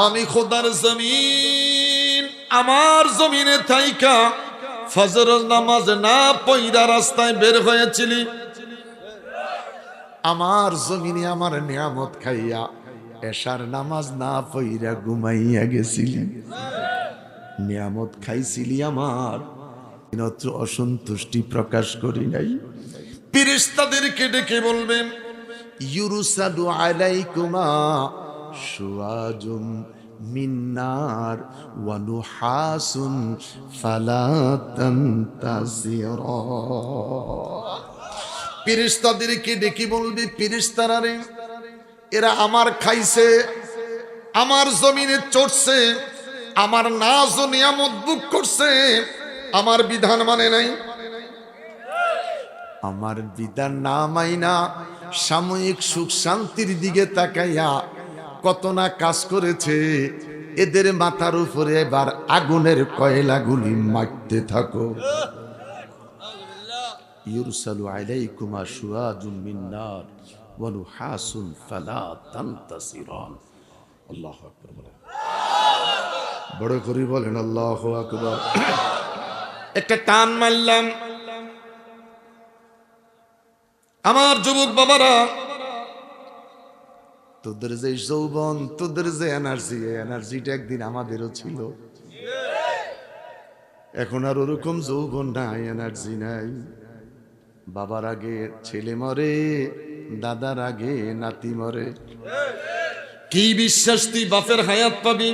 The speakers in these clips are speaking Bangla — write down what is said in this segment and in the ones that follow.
আমি খোদার জমিন, আমার জমিনে থাইকা ফজর নামাজ না পইরা রাস্তায় বের হয়েছিলি, আমার জমিনে আমার নিয়ামত খাইয়া এশার নামাজ না পইরা ঘুমাইয়া গেছিলি, নিয়ামত খাইছিলি আমার, মাত্র অসন্তুষ্টি প্রকাশ করি নাই। ফেরেশতাদেরকে ডেকে বলবেন ইউরসাদু আলাইকুমা শুআজুম মিন নার ওয়া নুহাসুন ফালা তানতাসিরা। ফেরেশতাদেরকে ডেকে বলবে, ফেরেশতারা রে, এরা আমার খাইছে, আমার জমিনে চড়ছে, আমার নাজ ও নিয়ামত ভোগ করছে, আমার বিধান মানে নাই, আমার বিধান না মাইনা সাময়িক সুখ শান্তির দিকে তাকাইয়া কত না কাজ করেছে, এদের মাথার উপরে এবার আগুনের কয়লাগুলি মারতে থাকো। ইউরসালু আলাইকুমা শুআজুম মিন নার ওয়া নুহাসুন ফালা তানতাসিরান। আল্লাহু আকবার বলেন, বড় করে বলেন আল্লাহু আকবার। একটা টান মারলাম। আমার যুবক বাবারা, তোদের যে যৌবন, তোদের যে এনার্জি, এনার্জিটা একদিন আমাদেরও ছিল, এখন আর ওরকম যৌবন নাই, এনার্জি নাই। বাবার আগে ছেলে মরে, দাদার আগে নাতি মরে। কি বিশ্বাস তুই বাপের হায়াত পাবি?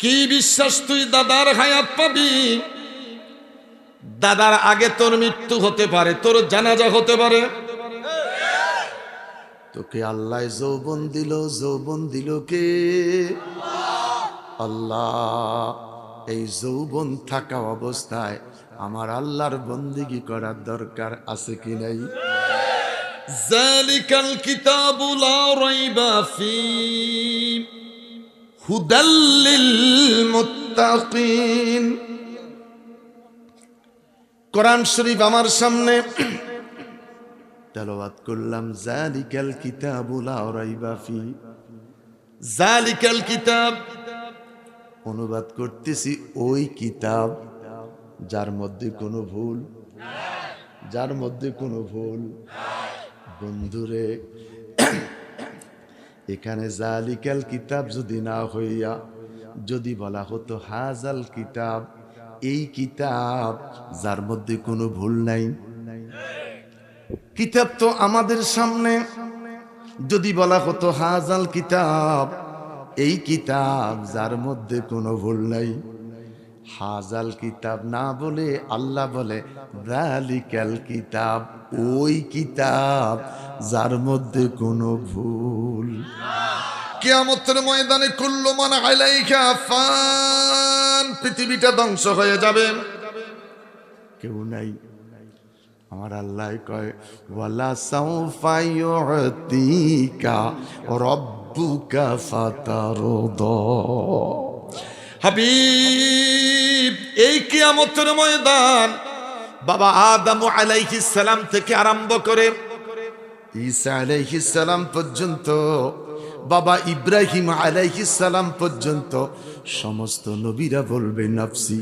কি বিশ্বাস তুই দাদার হায়াত পাবি? দাদার আগে তোর মৃত্যু হতে পারে, তোর জানাজা হতে পারে। তোকে আল্লাহ যৌবন দিল, যৌবন দিল কে? আল্লাহ। এই যৌবন থাকা অবস্থায় আমার আল্লাহর বন্দেগী করার দরকার আছে কি নাই? যালিকাল কিতাবু লা রাইবা ফী হুদাল লিল মুত্তাকিন। কোরআন শরীফ আমার সামনে তেলাওয়াত করলাম, যালিকাল কিতাবু লা রাইবা ফী। যালিকাল কিতাব অনুবাদ করতেছি ওই কিতাব যার মধ্যে কোনো ভুল, যার মধ্যে কোনো ভুল। বন্ধুরে, এখানে যালিকাল কিতাব যদি না হইয়া যদি বলা হতো হাজাল কিতাব, এই কিতাব যার মধ্যে কোনো ভুল নাই। কিতাব তো আমাদের সামনে, যদি বলা হতো হাজাল কিতাব, এই কিতাব যার মধ্যে কোনো ভুল নাই। হাজাল কিতাব না বলে আল্লাহ বলে যালিকাল কিতাব, ওই কিতাব যার মধ্যে কোনো ভুল। কিয়ামতের ময়দানে কুল্লু মান আলাইহা ফান, পৃথিবীটা ধ্বংস হয়ে যাবে, কেউ নাই। আমার আল্লাহ কয় ওয়ালা সাউফা ইউতিকা রাব্বুকা ফাতারদা। হাবিব, এই কিয়ামতের ময়দান বাবা আদম আলাইহিস সালাম থেকে আরম্ভ করে ঈসা আলাইহিস সালাম পর্যন্ত, বাবা ইব্রাহিম আলাইহিস সালাম পর্যন্ত সমস্ত নবীরা বলবে নফসি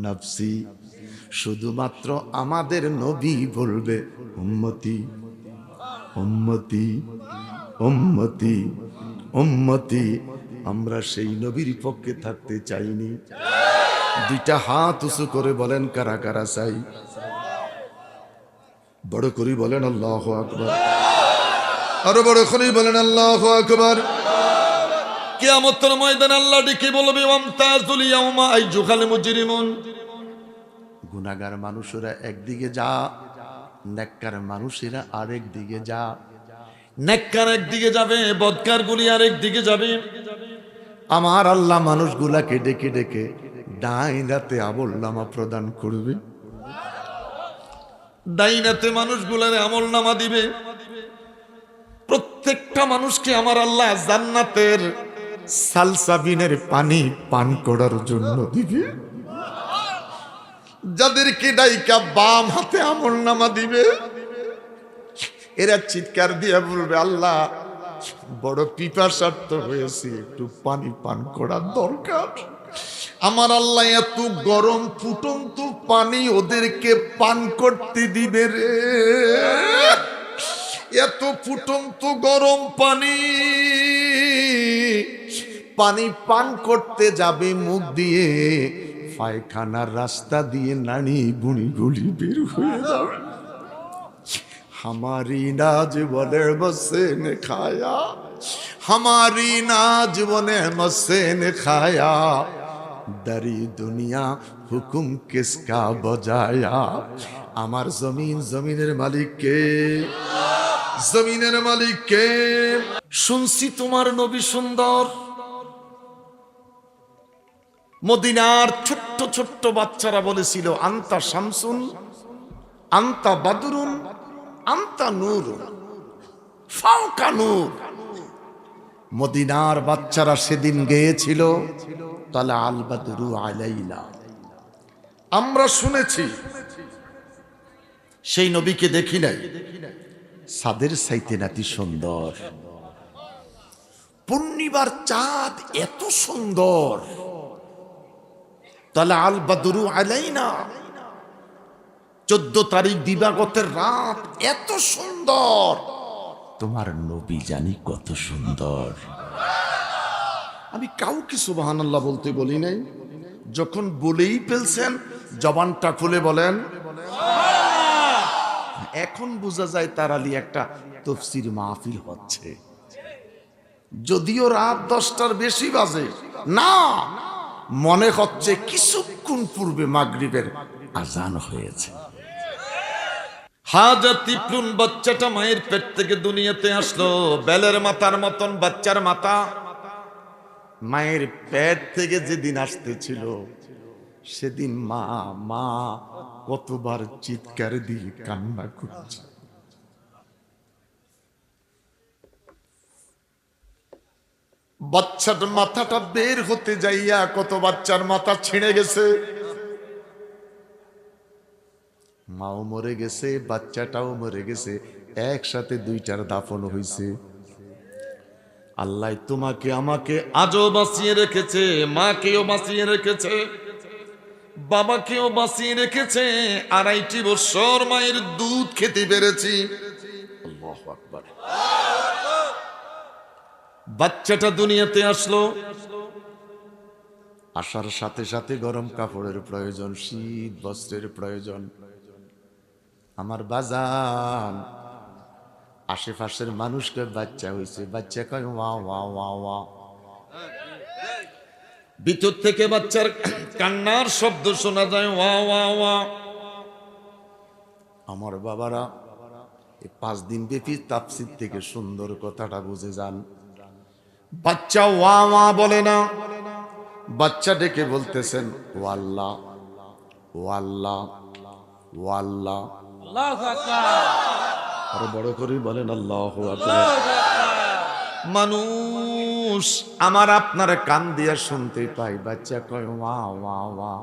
নফসি। শুধুমাত্র আমাদের নবী বলবে উম্মতি উম্মতি উম্মতি উম্মতি। আমরা সেই নবীর পক্ষে থাকতে চাইনি। দুইটা হাত উঁচু করে বলেন কারা কারা চাই? বড় করে বলেন আল্লাহু আকবার। আরো বড় করে বলেন আল্লাহু আকবার। কিয়ামতের ময়দানে আল্লাহ ডেকে বলবে ওয়ামতাজুল ইয়াউমা আইয়ুহাল মুজরিমুন। গুনাহগার মানুষেরা একদিকে যা, নেককার মানুষেরা আরেক দিকে যা। নেককার একদিকে যাবে, বদকার গুলি আরেক দিকে যাবে। আমার আল্লাহ মানুষগুলাকে ডেকে ডেকে ডাইনাতে আমলনামা প্রদান করবে, ডাইনাতে মানুষগুলারে আমলনামা দিবে। প্রত্যেকটা মানুষকে আমার আল্লাহ জান্নাতের সালসাবিনের পানি পান করার জন্য দিবে। যাদেরকে ডাইকা বাম হাতে আমলনামা দিবে, এরা চিৎকার দিয়ে বলবে আল্লাহ বড় পিপাসার্থ হয়েছি, একটু পানি পান করার দরকার। আমার আল্লাহ এত গরম ফুটন্ত পানি ওদেরকে পান করতে দিবে রে, এত ফুটন্ত গরম পানি, পানি পান করতে যাবে মুখ দিয়ে, পায়খানার রাস্তা দিয়ে নানি বুনি গুলি বের হয়ে যাবে। हमारी नाज बने मस्से ने खाया, हमारी नाज बने मस्से ने खाया, दरी दुनिया हुकुम किसका बजाया। আমার জমিন, জমিনের মালিক কে? জমিনের মালিক কে? শুনছি তোমার নবী সুন্দর। মদিনার ছোট্ট ছোট্ট বাচ্চারা বলেছিল আন্তা শামসুন, আন্তা বাদরুন, আন্তা নূর, ফাওকা নূর। মদিনার বাচ্চারা সেদিন গেয়েছিল তালা আল বাদরু আলাইনা। আমরা শুনেছি, সেই নবীকে দেখি নাই, সাদের সাইতে নাতি সুন্দর। পূর্ণিমার চাঁদ এত সুন্দর, তালা আল বাদরু আলাইনা। 14 তারিখ দিবাগতের রাত এত সুন্দর, তোমার নবী জানি কত সুন্দর। আমি কাউকে সুবহানাল্লাহ বলতে বলি নাই, যখন বলেই ফেলছেন জবানটা খুলে বলেন। এখন বোঝা যায় তার আলী একটা তাফসীর মাহফিল হচ্ছে, যদিও রাত 10টার বেশি বাজে না, মনে হচ্ছে কিছুক্ষণ পূর্বে মাগরিবের আজান হয়েছে। হাজার তিপ্লুন বাচ্চাটা মায়ের পেট থেকে দুনিয়াতে আসলো, বেলের মাথার মতন বাচ্চার মাথা। মায়ের পেট থেকে যেদিন আসতেছিল সেদিন মা মা কতবার চিৎকার দিয়ে কান্না করছে। বাচ্চার মাথাটা বের হতে যাইয়া কত বাচ্চার মাথা ছিঁড়ে গেছে। মাও মরে গেছে, বাচ্চাটাও মরে গেছে, একসাথে দুইটার দাফন হইছে। আল্লাহ তোমাকে আমাকে আজও বাঁচিয়ে রেখেছে, মাকেও বাঁচিয়ে রেখেছে, বাবাকেও বাঁচিয়ে রেখেছে। 2.5 বছর মায়ের দুধ খেতে পেরেছি। আল্লাহু আকবার। বাচ্চাটা দুনিয়াতে আসলো, আসার সাথে সাথে গরম কাপড়ের প্রয়োজন, শীত বস্ত্রের প্রয়োজন। আমার বাজান, আশেপাশের মানুষকে বাচ্চা হয়েছে, বাচ্চা কয় ওয়া ওয়া ওয়া ওয়া। ভিতর থেকে বাচ্চার কান্নার শব্দ শোনা যায়, ওয়া ওয়া ওয়া। আমার বাবারা এই 5 দিন ব্যাপী তাফসীর থেকে সুন্দর কথাটা বুঝে যান। বাচ্চা ওয়া ওয়া বলে না, বাচ্চা ডেকে বলতেছেন ও আল্লাহ, ও আল্লাহ, ও আল্লাহ। আল্লাহু আকবার। আরো বড় করে বলেন আল্লাহু আকবার। মানুষ আমার আপনার কান দিয়া শুনতে পাই, বাচ্চা কয় ওয়া ওয়া ওয়া।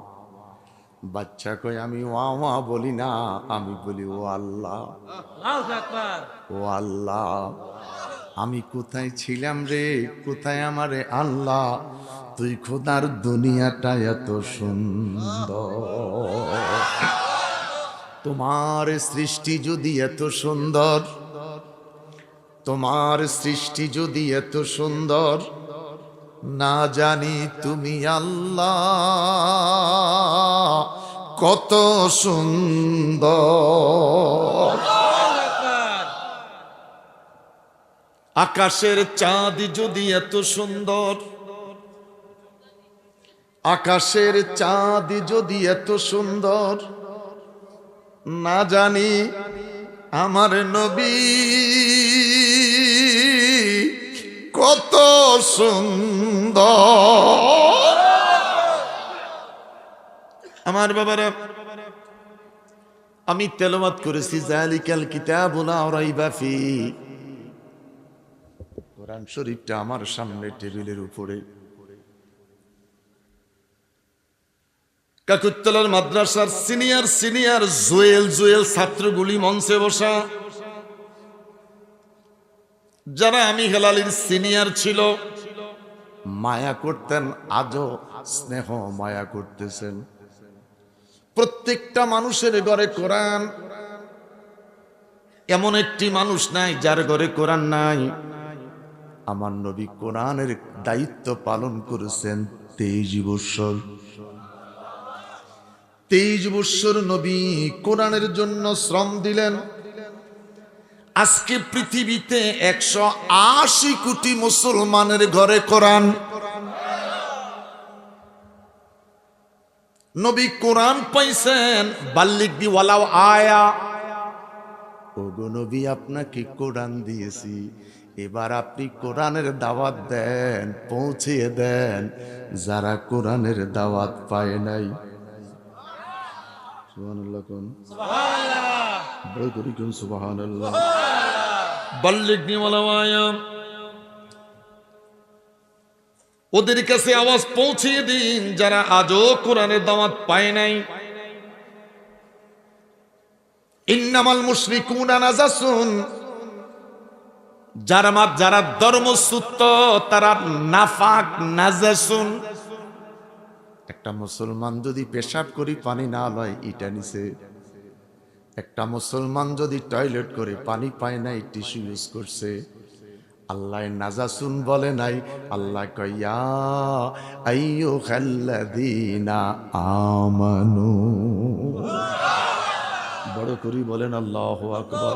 বাচ্চা কয় আমি ওয়া ওয়া বলি না, আমি বলি ও আল্লাহ। আল্লাহু আকবার। ও আল্লাহ, আমি কোথায় ছিলাম রে, কোথায় আমারে আল্লাহ, তুই খোদার দুনিয়াটা এত সুন্দর। তোমার সৃষ্টি যদি এত সুন্দর, তোমার সৃষ্টি যদি এত সুন্দর, না জানি তুমি আল্লাহ কত সুন্দর। আকাশের চাঁদ যদি এত সুন্দর, আকাশের চাঁদ যদি এত সুন্দর, না জানি আমার নবী কত সুন্দর। আমার বাবারা, আমি তেলাওয়াত করেছি যালিকাল কিতাবু লা রাইবা ফি। কোরআন শরীফটা আমার সামনে টেবিলের উপরে। কাকুতলার মাদ্রাসার সিনিয়র জুয়েল ছাত্রগুলি মঞ্চে বসা। যারা আমি হেলালির সিনিয়র ছিল মায়া করতেন, আজও স্নেহ মায়া করতেছেন। প্রত্যেকটা মানুষের ঘরে কোরআন, এমন একটি মানুষ নাই যার ঘরে কোরআন নাই। আমার নবী কোরআনের দায়িত্ব পালন করেছেন 23 বছর। 23 বছর নবী কোরআনের জন্য শ্রম দিলেন। আজকে পৃথিবীতে 180 কোটি মুসলমানের ঘরে কোরআন। নবী কোরআন পাইছেন, বাল্লিক দি ওয়ালাও আয়া। ওগো নবী, আপনাকে কোরআন দিয়েছি, এবার আপনি কোরআনের দাওয়াত দেন, পৌঁছিয়ে দেন যারা কোরআনের দাওয়াত পায় নাই। সুবহানাল্লাহ কোন সুবহানাল্লাহ, বড় করে কোন সুবহানাল্লাহ। বাল্লিক দি ওয়ালাও আয়া, ওদের কাছে আওয়াজ পৌঁছিয়ে দিন যারা আজও কোরআনের দাওয়াত পায় নাই। ইন্নামাল মুশরিকুনা নাজাসুন, যারা ধর্মচ্যুত তারা নাফাক নাজাসুন। একটা মুসলমান যদি পেশাব করি পানি না লয় ইটা নিছে, একটা মুসলমান যদি টয়লেট করে পানি পায় নাই টিস্যু ইউজ করছে, আল্লাহ নাজাসুন বলে নাই। আল্লাহ কয়া আইয়ুহাল্লাযীনা আমানু, বড় করি বলেন আল্লাহু আকবার।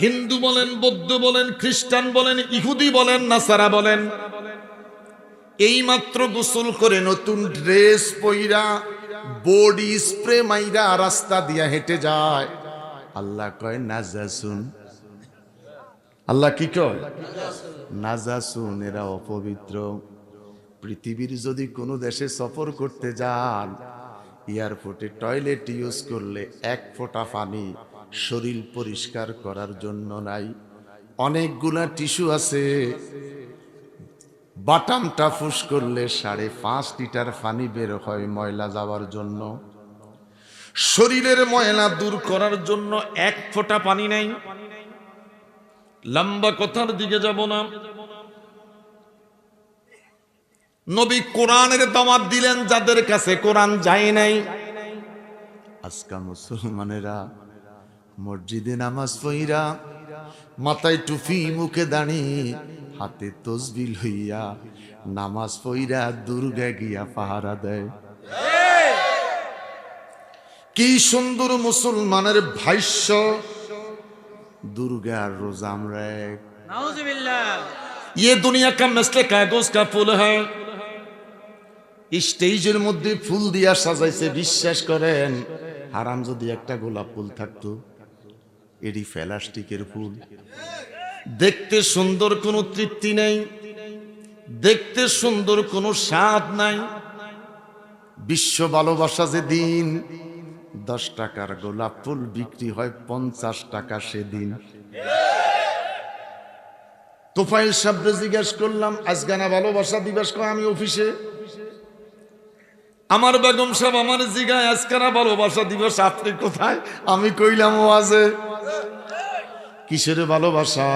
হিন্দু বলেন, বৌদ্ধ বলেন, খ্রিস্টান বলেন, ইহুদি বলেন, নাসারা বলেন, এইমাত্র গোসল করে নতুন ড্রেস পইরা বডি স্প্রে মাইরা রাস্তা দিয়া হেঁটে যায়, আল্লাহ কয় নাজাসুন। আল্লাহ কি কয়? নাজাসুন, এরা অপবিত্র। পৃথিবীর যদি কোনো দেশে সফর করতে যান, এয়ারপোর্টে টয়লেট ইউজ করলে 1 ফোঁটা পানি শরীর পরিষ্কার করার জন্য নাই। অনেকগুলা টিস্যু আছে, বাটামটা ফুস করলে 5.5 লিটার পানি বের হয় ময়লা যাওয়ার জন্য। শরীরের ময়লা দূর করার জন্য 1 ফোঁটা পানি নাই। লম্বা কথার দিকে যাব না। নবী কোরআনের দাওয়াত দিলেন যাদের কাছে কোরআন যায় নাই। আজকা মুসলমানেরা মসজিদে নামাজ পড়িয়া, মাথায় টুপি, মুখে দাড়ি, হাতে তসবিহ লইয়া নামাজ পড়িয়া দুর্গা গিয়া পাহারা দেয়। কি সুন্দর মুসলমানের ভাষ্য, দুর্গার রোজা আমরা এক, নাউজুবিল্লাহ, ये दुनिया का मसले कागज का फूल है। স্টেজের মধ্যে ফুল দিয়া সাজাইছে, বিশ্বাস করেন হারাম যদি একটা গোলাপ ফুল থাকতো, এটি প্লাস্টিকের ফুল। দেখতে সুন্দর, কোনো তৃপ্তি নেই, দেখতে সুন্দর, কোনো স্বাদ নাই। বিশ্ব ভালোবাসা যে দিন 10 টাকার গোলাপ ফুল বিক্রি হয় 50 টাকা সেদিন। তোফাইল সাহেবরে জিজ্ঞাসা করলাম আজকে না ভালোবাসা দিবস, কয় আমি অফিসে। আমার বেগম সাহেব আমার জিগায় আজকে না ভালোবাসা দিবস, আপনি কোথায়? আমি কইলাম ও আছে। কিসের ভালোবাসা?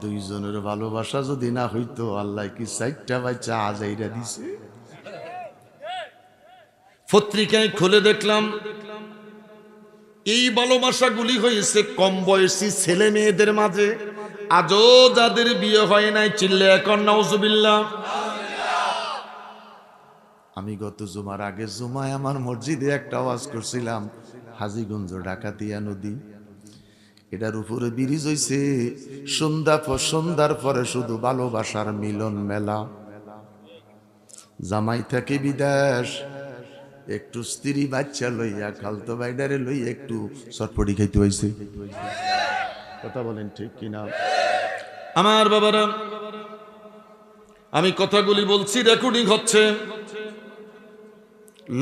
2 জনের ভালোবাসা যদি না হইতো আল্লাহ কি 4টা বাচ্চা আজাইরা দিছে। পত্রিকায় খুলে দেখলাম এই ভালোবাসাগুলি হয়েছে কম বয়সী ছেলে মেয়েদের মাঝে। আজও যাদের বিয়ে হয় নাই চিল্লে এখন নাউজুবিল্লাহ। আমি গত জুমার আগে জুমায় আমার মসজিদে একটা আওয়াজ করছিলাম, হাজীগঞ্জ ডাকাতিয়া নদী, এটার উপরে ব্রিজ হইছে। সন্ধ্যার পরে শুধু ভালোবাসার মিলন মেলা। জামাই থাকে বিদেশ, একটু স্ত্রী বাচ্চা লইয়া খালতো বাইডারে লইয়া একটু চটপটি খাইতে হয়েছে। কথা বলেন ঠিক কিনা? আমার বাবারা, আমি কথাগুলি বলছি, রেকর্ডিং হচ্ছে,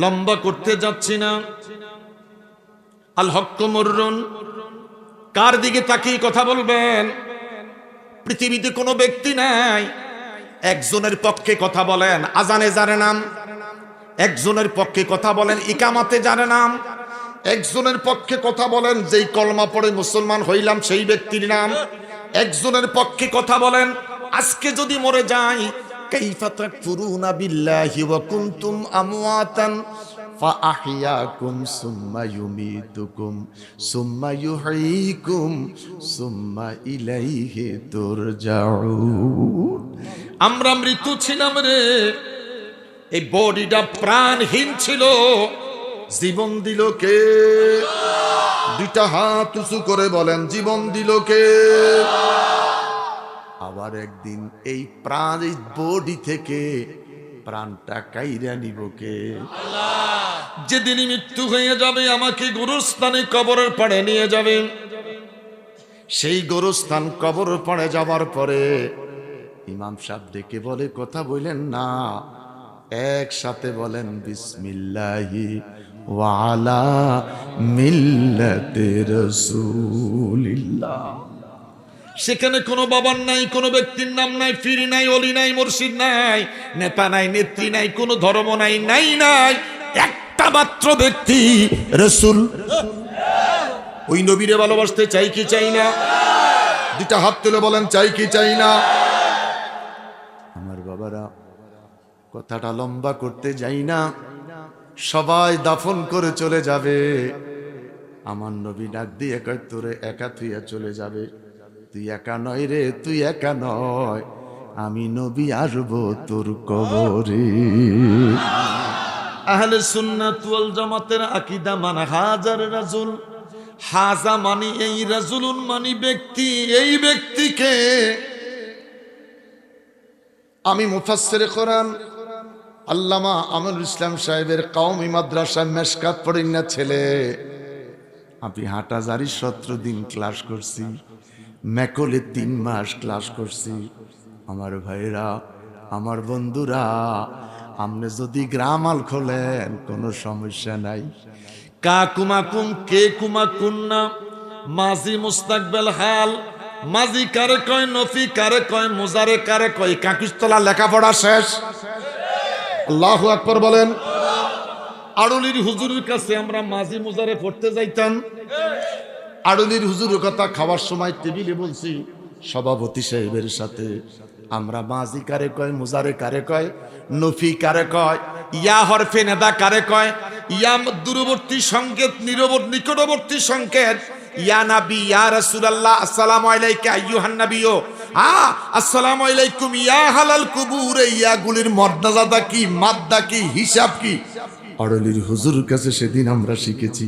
লম্বা করতে যাচ্ছি না। আল হক মুররুন, কার দিকে তাকিয়ে কথা বলবেন? পৃথিবীতে কোনো ব্যক্তি নাই একজনের পক্ষে কথা বলেন আজানে জানে নাম, একজনের পক্ষে কথা বলেন ইকামাতে জানে নাম, একজনের পক্ষে কথা বলেন যেই কলমা পড়ে মুসলমান হইলাম সেই ব্যক্তির নাম, একজনের পক্ষে কথা বলেন, আজকে যদি মরে যাই, কাইফা তাকফুরুনা বিল্লাহি ওয়া কুনতুম আমওয়াতান ফাআহইয়াকুম সুম্মা ইউমীতুকুম সুম্মা ইউহয়ীকুম সুম্মা ইলাইহি তুরজাউন। আমরা মৃত্যু ছিলাম রে, এই বডিটা প্রাণহীন ছিল, জীবন দিল কে? দুইটা হাত উঁচু করে বলেন, জীবন দিল কে? আবার একদিন এই প্রাণ, এই বডি থেকে প্রাণটা কাইরা নিব কে? যেদিনই মৃত্যু হয়ে যাবে, আমাকে গোরস্থানে কবরের পাড়ে নিয়ে যাবে। সেই গোরস্থান কবরের পাড়ে যাবার পরে ইমাম সাহেব ডেকে বলে, কথা বললেন না, একসাথে বলেন বিসমিল্লাহি ওয়া আলা মিল্লাতি রাসূলিল্লাহ। সেখানে কোনো বাবার নাই, কোনো ব্যক্তির নাম নাই, পীর নাই, অলি নাই, মুর্শিদ নাই, নেতা নাই, নেত্রী নাই, কোনো ধর্ম নাই, নাই নাই, একটা মাত্র ব্যক্তি, রাসূল। ওই নবীরে ভালোবাসতে চাই কি চাই না? দুটা হাত তুলে বলেন, চাই কি চাই না? আমার বাবারা, কথাটা লম্বা করতে যাই না, সবাই দাফন করে চলে যাবে। আমার নবী ডাক দিয়ে কয়, তোরে একা থুইয়া চলে যাবে? তুই একা নয় রে, তুই একা নয়, আমি নবী আসবো তোর কবরে। আহলে সুন্নাত ওয়াল জামাতের আকীদা মানে হাজার রাসূল, হাজা মানি এই, রাসূলুন মানি ব্যক্তি। এই ব্যক্তিকে আমি মুফাসসিরে কোরআন আল্লামা আমিনুল ইসলাম সাহেবের কওমি মাদ্রাসা মেশকাত পড়েন না ছেলে, আমি হাটাজারি 17 দিন ক্লাস করছি, মেকলে 3 মাস ক্লাস করছি। আমার ভাইরা, আমার বন্ধুরা, আপনি যদি গ্রামাল খোলেন কোনো সমস্যা নাই। কা কুমাকুম, কে কুমাকুন না, মাজি মুস্তাকবেল হাল, মাজি কারে কয়, নফি কারে কয়, মুজারে কারে কয়, কাকুস্তলা লেখাপড়া শেষ। আল্লাহু আকবার বলেন। আড়লির হুজুরের কাছে আমরা মাজি মুজারে পড়তে যাইতাম। আড়লির হুজুরের কথা খাওয়ার সময় টেবিলে বলছি সভাপতি সাহেবের সাথে, আমরা মাজি কারে কয়, মুজারে কারে কয়, নফি কারে কয়, ইয়া হরফে নেদা কারে কয়, ইয়া দূরবর্তী সংকেত, নিকটবর্তী সংকেত, ইয়া নবী, ইয়া রাসূলুল্লাহ, আসসালামু আলাইকা আইয়ুহান নবিয়্যু, আসসালামু আলাইকুম ইয়া হালাল কুবুর। ইয়া গুলির মর্যাদা কি, মাদ্দা কি, হিসাব কি, আড়লির হুজুরের কাছে সেদিন আমরা শিখেছি।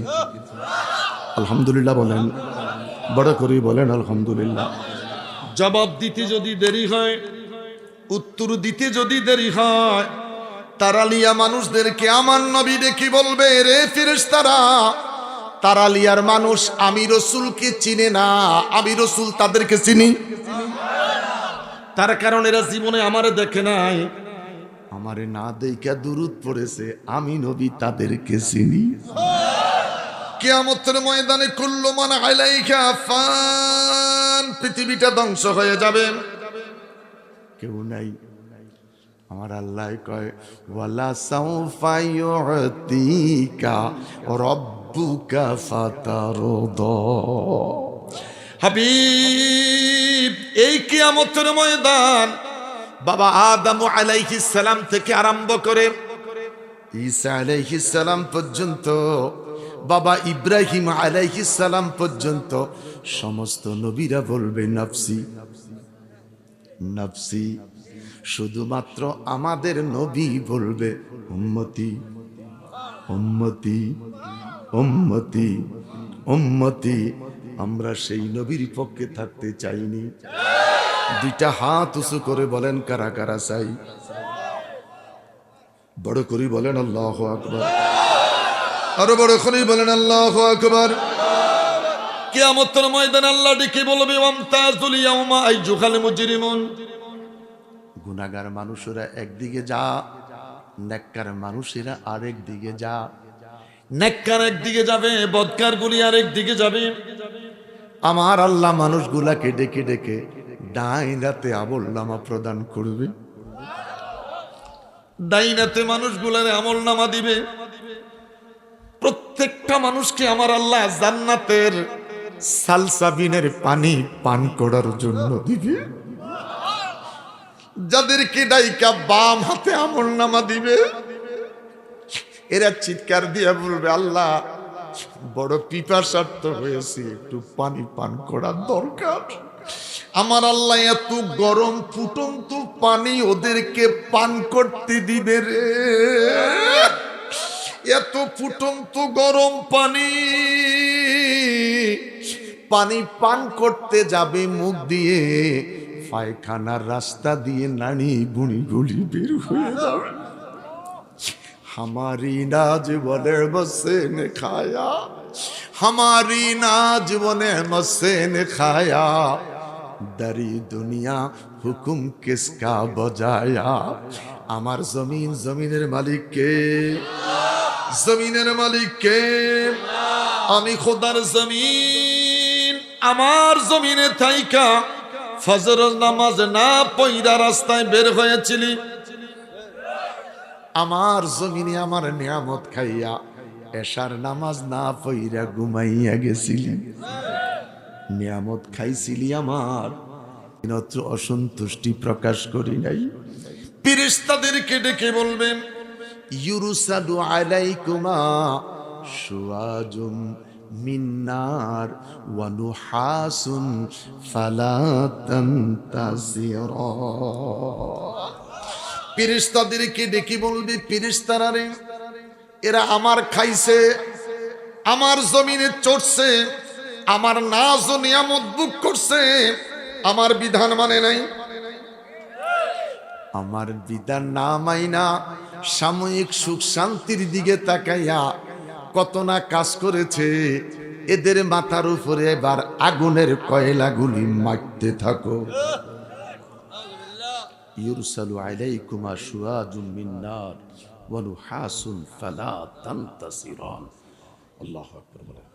আলহামদুলিল্লাহ বলেন, বড় করে বলেন আলহামদুলিল্লাহ। জবাব দিতে যদি দেরি হয়, উত্তর দিতে যদি দেরি হয়, তারালিয়া মানুষদেরকে আমার নবী ডেকে বলবে, রে ফেরেশতারা, তারালিয়ার মানুষ আমি রসুলকে চিনে না, আমি রসুল তাদেরকে চিনি। তার কারণ এরা জীবনে আমারে দেখে নাই, আমারে না দেখা দুরূদ পড়েছে, আমি নবী তাদেরকে চিনি। কিয়ামতের ময়দানে কুল্লু মান আলাইকা ফান, পৃথিবীটা ধ্বংস হয়ে যাবে, কেউ নাই। আমার আল্লাহ কয়, ওয়ালা সাউফা ইউতিকা রাব্বুকা ফাতারদা। হাবিব, এই কিয়ামতের ময়দান বাবা আদম আলাইহিস সালাম থেকে আরম্ভ করে ঈসা আলাইহিস সালাম পর্যন্ত, বাবা ইব্রাহিম আলাইহিস সালাম পর্যন্ত সমস্ত নবীরা বলবে নফসি নফসি। শুধুমাত্র আমাদের নবী বলবে উম্মতি উম্মতি উম্মতি উম্মতি। আমরা সেই নবীর পক্ষে থাকতে চাইনি। দুইটা হাত উঁচু করে বলেন, কারা কারা চাই? বড় করে বলেন আল্লাহু আকবার। আরো বড় করে বলেন আল্লাহু আকবার। কিয়ামতের ময়দানে আল্লাহ ডেকে বলবে, ওয়ামতাজুল ইয়াউমা আইয়ুহাল মুজরিমুন। গুনাহগার মানুষেরা একদিকে যা, নেককার মানুষেরা আরেক দিকে যা। নেককার একদিকে যাবে, বদকার গুলি আরেক দিকে যাবে। আমার আল্লাহ মানুষগুলাকে ডেকে ডেকে ডাইনাতে আমলনামা প্রদান করবে। ডাইনাতে মানুষগুলারে আমলনামা দিবে। প্রত্যেকটা মানুষকে আমার আল্লাহ জান্নাতের সালসাবিনের পানি পান করার জন্য দিবে, যাদেরকে ডাইকা বাম হাতে আমলনামা দিবে, এরা চিৎকার দিয়ে বলবে আল্লাহ বড় পিপাসার্থ হয়েছে, একটু পানি পান করার দরকার। আমার আল্লাহ এত গরম ফুটন্ত পানি ওদেরকে পান করতে দিবে রে, এত ফুটন্ত গরম পানি, পানি পান করতে যাবে মুখ দিয়ে, পায়খানার রাস্তা দিয়ে নানি বুড়ি গুলি বের হয়ে যাবে। हमारी नाज बने मस्से ने खाया, हमारी नाज बने मस्से ने खाया, दरी दुनिया हुकुम किसका बजाया। আমার জমিন, জমিনের মালিক কে? জমিনের মালিক কে? আমি খোদার জমিন, আমার জমিনে থাইকা ফজর নামাজ না পয়দা রাস্তায় বের হয়েছিলি, আমার জমিনে আমার নিয়ামত খাইয়া এশার নামাজ না পইরা ঘুমাইয়া গেছিলি, নিয়ামত খাইছিলি আমার, নত্র অসন্তুষ্টি প্রকাশ করি নাই। ফেরেশতাদেরকে ডেকে বলবেন ইউরসাদু আলাইকুমা শুআজুম মিন নার ওয়া নুহাসুন ফালা তানতাসিরা। ফেরেশতাদেরকে ডেকে বলবে ফেরেশতারা রে, এরা আমার খাইছে, আমার জমিনে চড়ছে, আমার নাজ ও নিয়ামত ভোগ করছে, আমার বিধান মানে নাই, আমার বিধান না মাইনা সাময়িক সুখ শান্তির দিকে তাকাইয়া কত না কাজ করেছে, এদের মাথার উপরে এবার আগুনের কয়লাগুলি মারতে থাকো। ইউরসালু আলাইকুমা শুআজুম মিন নার ওয়া নুহাসুন ফালা তানতাসিরান। আল্লাহু আকবার বলেন,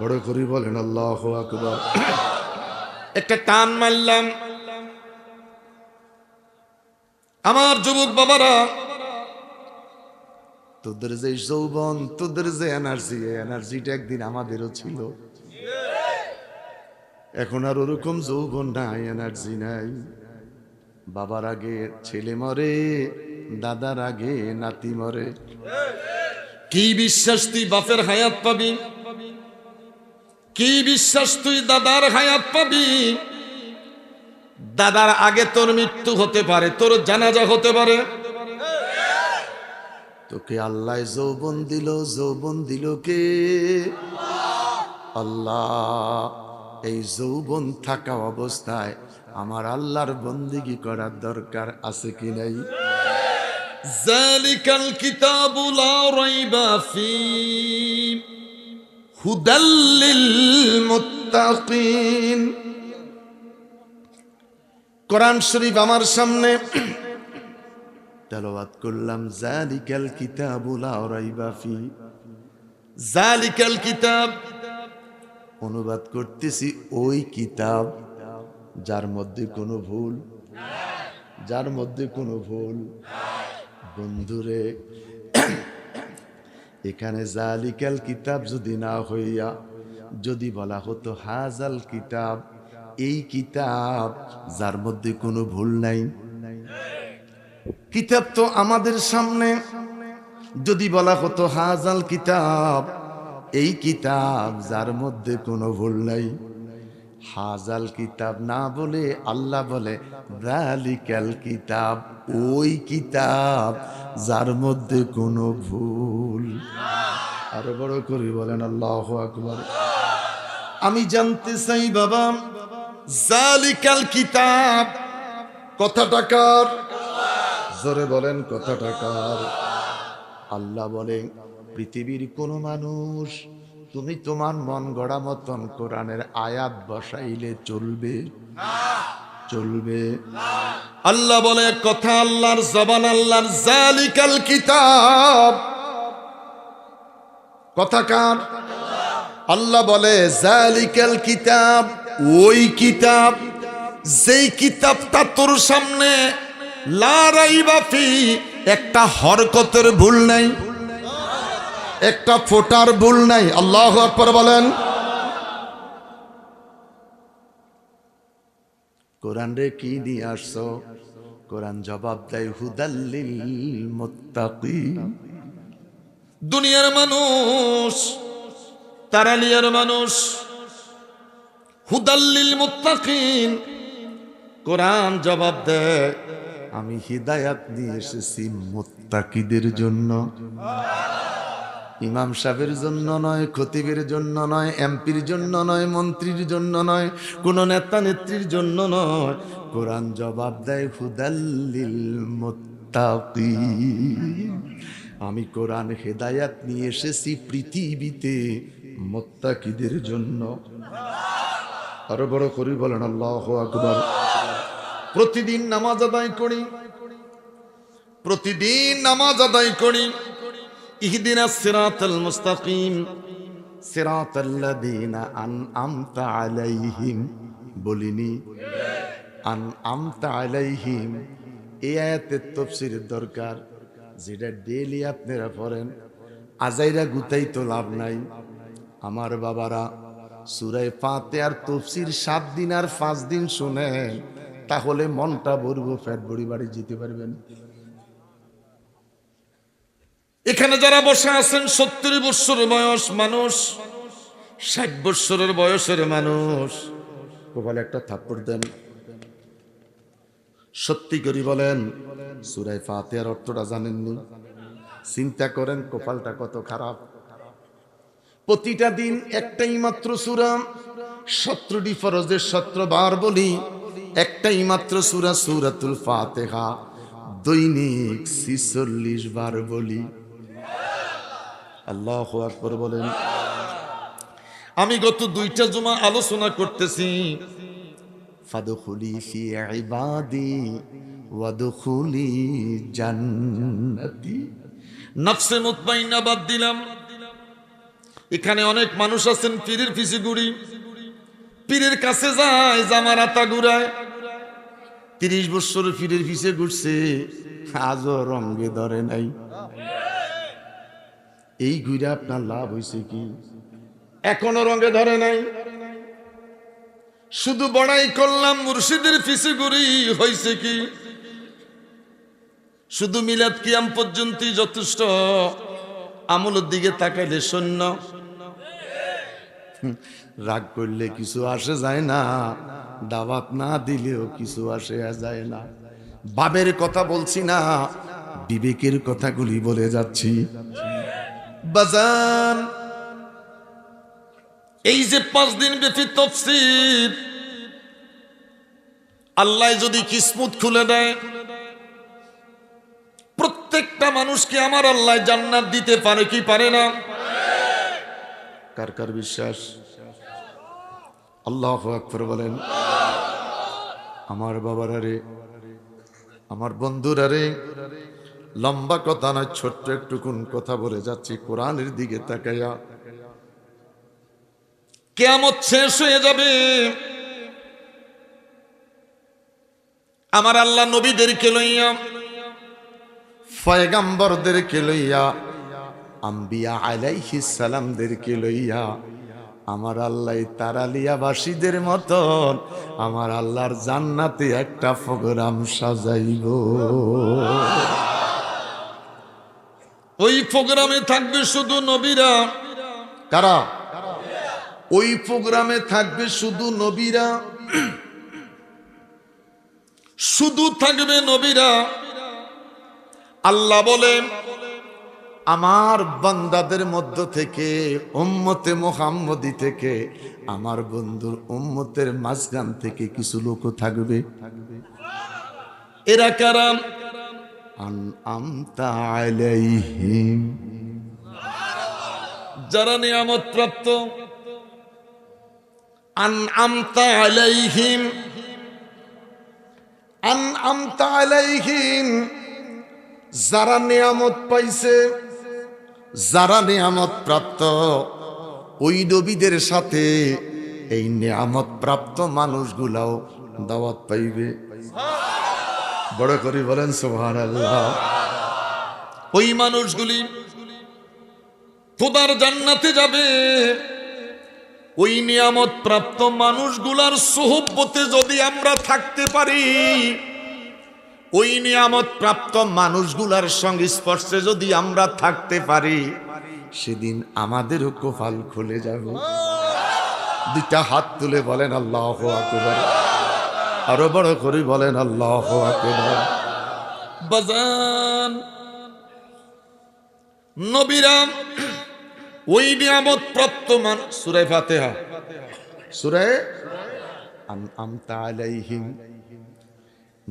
বড় করে বলেন আল্লাহু আকবার। একটা টান মারলাম। আমার যুবক বাবারা, তোদের যে যৌবন, তোদের যে এনার্জি, এনার্জিটা একদিন আমাদেরও ছিল, এখন আর ওরকম যৌবন নাই, এনার্জি নাই। বাবার আগে ছেলে মরে, দাদার আগে নাতি মরে। কি বিশ্বাস তুই বাপের হায়াত পাবি? কি বিশ্বাস তুই দাদার হায়াত পাবি? দাদার আগে তোর মৃত্যু হতে পারে, তোর জানাজা হতে পারে। তোকে আল্লাহ যৌবন দিল, যৌবন দিল কে? আল্লাহ। এই যৌবন থাকা অবস্থায় আমার আল্লাহর বন্দেগী করার দরকার আছে কি নাই? যালিকাল কিতাবু লা রাইবা ফী হুদাল লিল মুত্তাকিন। কোরআন শরীফ আমার সামনে তেলাওয়াত করলাম, যালিকাল কিতাবু লা রাইবা ফী। যালিকাল কিতাব অনুবাদ করতেছি ওই কিতাব যার মধ্যে কোনো ভুল, যার মধ্যে কোনো ভুল। বন্ধুরে, এখানে যালিকাল কিতাব যদি না হইয়া যদি বলা হতো হাজাল কিতাব, এই কিতাব যার মধ্যে কোনো ভুল নাই। কিতাব তো আমাদের সামনে, যদি বলা হতো হাজাল কিতাব, এই কিতাব যার মধ্যে কোনো ভুল নাই। হাজাল কিতাব না বলে আল্লাহ বলে যালিকাল কিতাব, ওই কিতাব যার মধ্যে কোনো ভুল। আরো বড় করে বলেন আল্লাহু আকবার। আমি জানতে চাই বাবা, যালিকাল কিতাব কথাটা কার? জোরে বলেন কথাটা কার? আল্লাহ বলে পৃথিবীর কোন মানুষ তুমি তোমার মন গড়া মতন কোরআনের আয়াত বসাইলে চলবে? চলবে? আল্লাহ বলে কথা আল্লাহর জবান, আল্লাহর। যালিকাল কিতাব কথা কার? আল্লাহ বলে যালিকাল কিতাব, ওই কিতাব, যেই কিতাবটা তোর সামনে লা রাইবা ফী, একটা হরকতের ভুল নাই, একটা ফোটার ভুল নাই। আল্লাহু আকবার বলেন। কোরআন রে কি নিয়ে আসছো? কোরআন জবাব দেয় হুদাল্লিল মুত্তাকিন। দুনিয়ার মানুষ, তারালিয়ার মানুষ, হুদাল্লিল মুত্তাকিন। কোরআন জবাব দেয় আমি হিদায়াত নিয়ে এসেছি মুত্তাকিদের জন্য। ইমাম সাহেবের জন্য নয়, খতিবের জন্য নয়, এমপির জন্য নয়, মন্ত্রীর জন্য নয়, কোন নেতা নেত্রীর জন্য নয়। কোরআন জবাব দেয় হুদাল্লিল মুত্তাকিন। আমি কোরআন হেদায়াত নিয়ে এসেছি পৃথিবীতে মুত্তাকিদের জন্য। আরো বড় করে বলেন আল্লাহু আকবার। প্রতিদিন নামাজ আদায় করি, প্রতিদিন নামাজ আদায় করি। ইহদিনাস সিরাতাল মুস্তাকিম সিরাতাল্লাযীনা আনআমতা আলাইহিম, বলিনি আনআমতা আলাইহিম। এই আয়াতের তাফসীরের দরকার, যেটা ডেইলি আপনারা পড়েন। আজাইরা গুতাই তো লাভ নাই। আমার বাবারা সূরা ফাতিহার তাফসীর 7 দিন আর 5 দিন শুনেন, তাহলে মনটা ভরবো, পেট ভরি বাড়ি যেতে পারবেন। এখানে যারা বসে আছেন 70 বছর বয়স মানুষ, 60 বছরের বয়সের মানুষ, কপালে একটা থাপ্পড় দেন। সত্যি করে বলেন, সূরা ফাতিহার অর্থটা জানেননি? চিন্তা করেন কপালটা কত খারাপ। প্রতিটা দিন একটাই মাত্র সূরা, 17টি ফরজের 17 বার বলি, একটাই মাত্র সূরা সূরাতুল ফাতিহা দৈনিক 46 বার বলি। আল্লাহু আকবার বলেন। আমি গত 2টা জুমা আলোচনা করতেছি, ফাদখুলি ফি ইবাদি ওয়াদখুলি জান্নাতি। নফসে মুতমাইন্না বাদ দিলাম। এখানে অনেক মানুষ আছেন পীরের পিছে ঘুরি, পীরের কাছে যায়, জামার আতা ঘুরায়। 30 বছর পীরের পিছে ঘুরছে, আজও রঙে ধরে নাই। এই ঘুরে আপনার লাভ হয়েছে কি? এখনো রঙে ধরে নাই। শুধু বড়াই করলাম, মুর্শিদের পিছে ঘুরি, হয়েছে কি? শুধু মিলাদ কিয়াম পর্যন্তই যথেষ্ট, আমলের দিকে তাকাইলে শূন্য। রাগ করলে কিছু আসে যায় না, দাওয়াত না দিলেও কিছু আসে যায় না। বাবের কথা বলছি না, বিবেকের কথাগুলি বলে যাচ্ছি। বাজান, এই যে 5 দিন ব্যাপী তাফসীর, আল্লাহ যদি কিসমত খুলে দেয়, প্রত্যেকটা মানুষকে আমার আল্লাহ জান্নাত দিতে পারে কি পারে না? কার কার বিশ্বাস? আল্লাহু আকবার বলেন। আমার বাবারা রে, আমার বন্ধুরা রে, লম্বা কথা নয়, ছোট্ট একটুকুন কথা বলে যাচ্ছি কোরআনের দিকে তাকাইয়া। কিয়ামত শেষ হয়ে যাবে, আমার আল্লাহ নবীদেরকে লইয়া, পয়গম্বরদেরকে লইয়া, আম্বিয়া আলাইহিস সালামদেরকে লইয়া আমার আল্লাহ তারালিয়াবাসীদের মতন আমার আল্লাহর জান্নাতে একটা প্রোগ্রাম সাজাইব। ওই প্রোগ্রামে থাকবে শুধু নবীরা। কারা? ওই প্রোগ্রামে থাকবে শুধু নবীরা, শুধু থাকবে নবীরা। আল্লাহ বলেন, আমার বান্দাদের মধ্য থেকে, উম্মতে মুহাম্মদী থেকে, আমার বন্ধুর উম্মতের মাঝখান থেকে কিছু লোক থাকবে। এরা কারা? আনআমতা আলাইহিম, যারা নিয়ামত প্রাপ্ত। আনআমতা আলাইহিম, আনআমতা আলাইহিম, যারা নিয়ামত পাইছে, যারা নিয়ামত প্রাপ্ত, ওই নবীদের সাথে এই নিয়ামত প্রাপ্ত মানুষগুলাও দাওয়াত পাইবে। বড় করে বলেন সুবহানাল্লাহ। ওই মানুষগুলি খোদার জান্নাতে যাবে, ওই নিয়ামত প্রাপ্ত মানুষগুলার সোহবতে যদি আমরা থাকতে পারি, ওই নিয়ামত প্রাপ্ত মানুষগুলার সংস্পর্শে যদি আমরা থাকতে পারি, সেদিন আমাদেরও কপাল খুলে যাবে। দুইটা হাত তুলে বলেন আল্লাহু আকবার, আরো বড় করে বলেন আল্লাহু আকবার। বাজান, নবীরাম ওই নিয়ামত প্রাপ্ত মানুষ, সূরা ফাতিহা, সূরা আনআমতা আলাইহিম,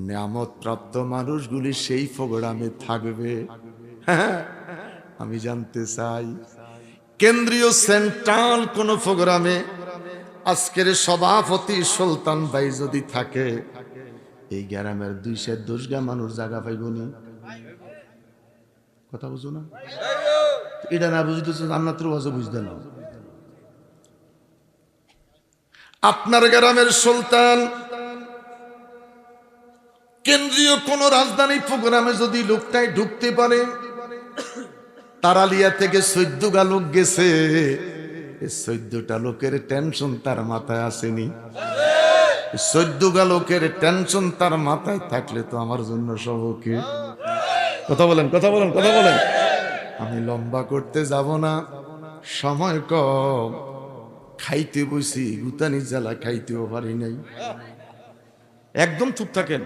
নিয়ামত প্রাপ্ত মানুষগুলি সেই প্রোগ্রামে থাকবে। আমি জানতে চাই, কেন্দ্রীয় সেন্ট্রাল কোন প্রোগ্রামে আজকের সভাপতি সুলতান ভাই যদি থাকে, এই গ্রামের 210 গা মানুষ জায়গা পাইবনি? কথা বুঝো না? এটা না বুঝতেছে জান্নাতের ওয়াজ বুঝতে না। আপনার গ্রামের সুলতান কেন্দ্রীয় কোন রাজধানী প্রোগ্রামে যদি লোকটাই ঢুকতে পারে, তারালিয়া থেকে 14 গা লোক গেছে, 14টা লোকের টেনশন তার মাথায় আসেনি। 14 গা লোকের টেনশন তার মাথায় থাকলে তো আমার জন্য সবকে। কথা বলেন, কথা বলেন, কথা বলেন। আমি লম্বা করতে যাব না, সময় কম। খাইতে বসি, গুতানি জ্বালা খাইতেও পারি নাই। একদম চুপ থাকেন।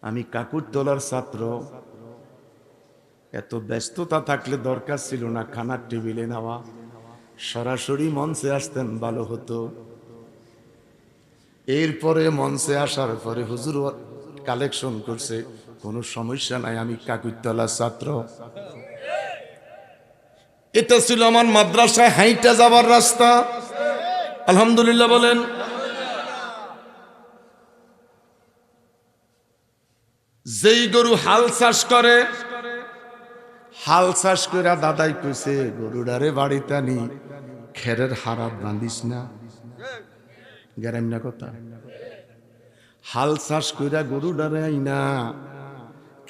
আমি কাকুরতলার ছাত্র, এত ব্যস্ততা থাকলে দরকার ছিল না খানার টেবিলে নেওয়া, সরাসরি মঞ্চে আসতেন ভালো হতো। এরপরে মঞ্চে আসার পরে হুজুর কালেকশন করছে, কোনো সমস্যা নাই, আমি কাকুরতলার ছাত্র। এটা ছিল আমার মাদ্রাসায় হাইটা যাবার রাস্তা। আলহামদুলিল্লাহ বলেন। যেই গরু হাল চাষ করে, হাল চাষ করে দাদাই কইছে, গরুডারে বাড়িতে আনি খেরের হারাত বাঁধিস না। গ্যারাম না কথা, হাল চাষ করে গরুডারে আইনা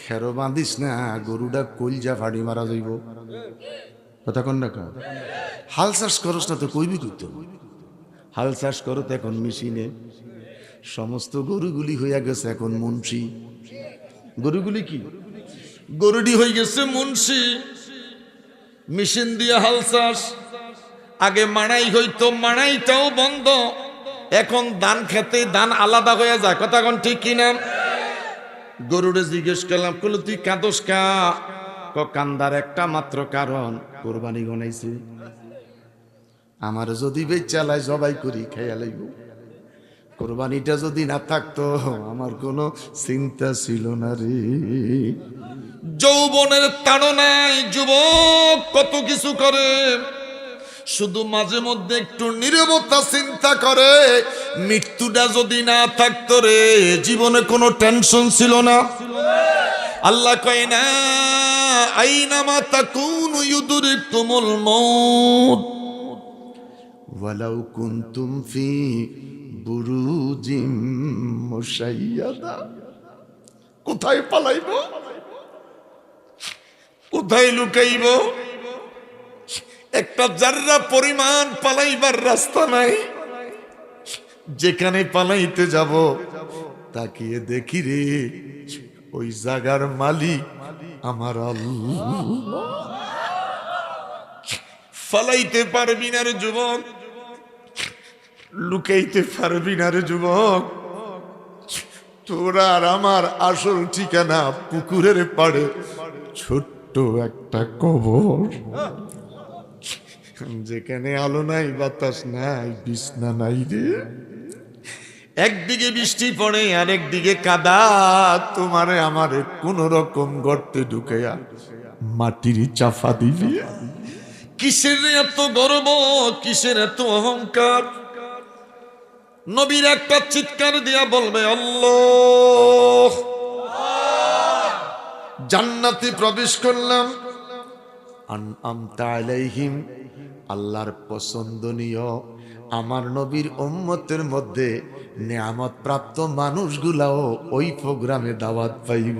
খেরো বাঁধিস না, গরুডা কইলজা ফাড়ি মারা যাইব। কথা কন না কা? হাল চাষ করস না তো কইবি কইতো? হাল চাষ করো তো এখন মেশিনে। সমস্ত গরুগুলি হইয়া গেছে এখন মুন্সি। গরুগুলি কি? গরুডি হয়ে গেছে মুন্সি। মেশিন দিয়ে হাল চাষ। আগে মাড়াই হইতো, মাড়াইটাও বন্ধ। এখন ধান খেতে ধান আলাদা হয়ে যায়। কথা কোন ঠিক কিনা? গরুরে জিজ্ঞেস করলাম, কইলো তুই কাঁদস কা? কান্দার একটা মাত্র কারণ, কোরবানি গনাইছে। আমার যদি বেচালায় জবাই করি খাইয়া লাইব। কোরবানিটা যদি না থাকতো আমার কোনো চিন্তা ছিল না রে। যৌবনের তাড়নায় যুবক কত কিছু করে, শুধু মাঝে মধ্যে একটু নীরবতা চিন্তা করে, মৃত্যুটা যদি না থাকতো রে, জীবনে কোনো টেনশন ছিল না। আল্লাহ কয় না, আইনামা তাকুনু ইউদরিকুমুল মাউত ওয়ালাউ কুনতুম ফি বুরুজিম মুশাইয়াদা। কোথায় পালাইব, কোথায় লুকাইব? একটা জাররা পরিমাণ পালাইবার রাস্তা নাই। যেখানে পালাইতে যাব তাকিয়ে দেখি রে, ওই জায়গার মালিক আমার আল্লাহ। পালাইতে পারবি না রে যুবক, লুকাইতে পারবি না রে যুবক। তোরা আর আমার আসল ঠিকানা পুকুরের পাড়ে ছোট্ট একটা কবর, যেখানে আলো নাই, বাতাস নাই, বিছনা নাই রে। একদিকে বৃষ্টি পড়ে, আরেকদিকে কাদা। তোমারে আমারে কোন রকম গর্তে ঢুকাইয়া মাটির চাপা দিবি। কিসের এত গর্ব, কিসের এত অহংকার? নবীর একটা চিৎকার দিয়া বলবে, আল্লাহ। জান্নাতে প্রবেশ করলাম। আনআমতা আলাইহিম, আল্লাহর পছন্দনীয় আমার নবীর উম্মতের মধ্যে নিয়ামত প্রাপ্ত মানুষগুলাও ওই প্রোগ্রামে দাওয়াত পাইব।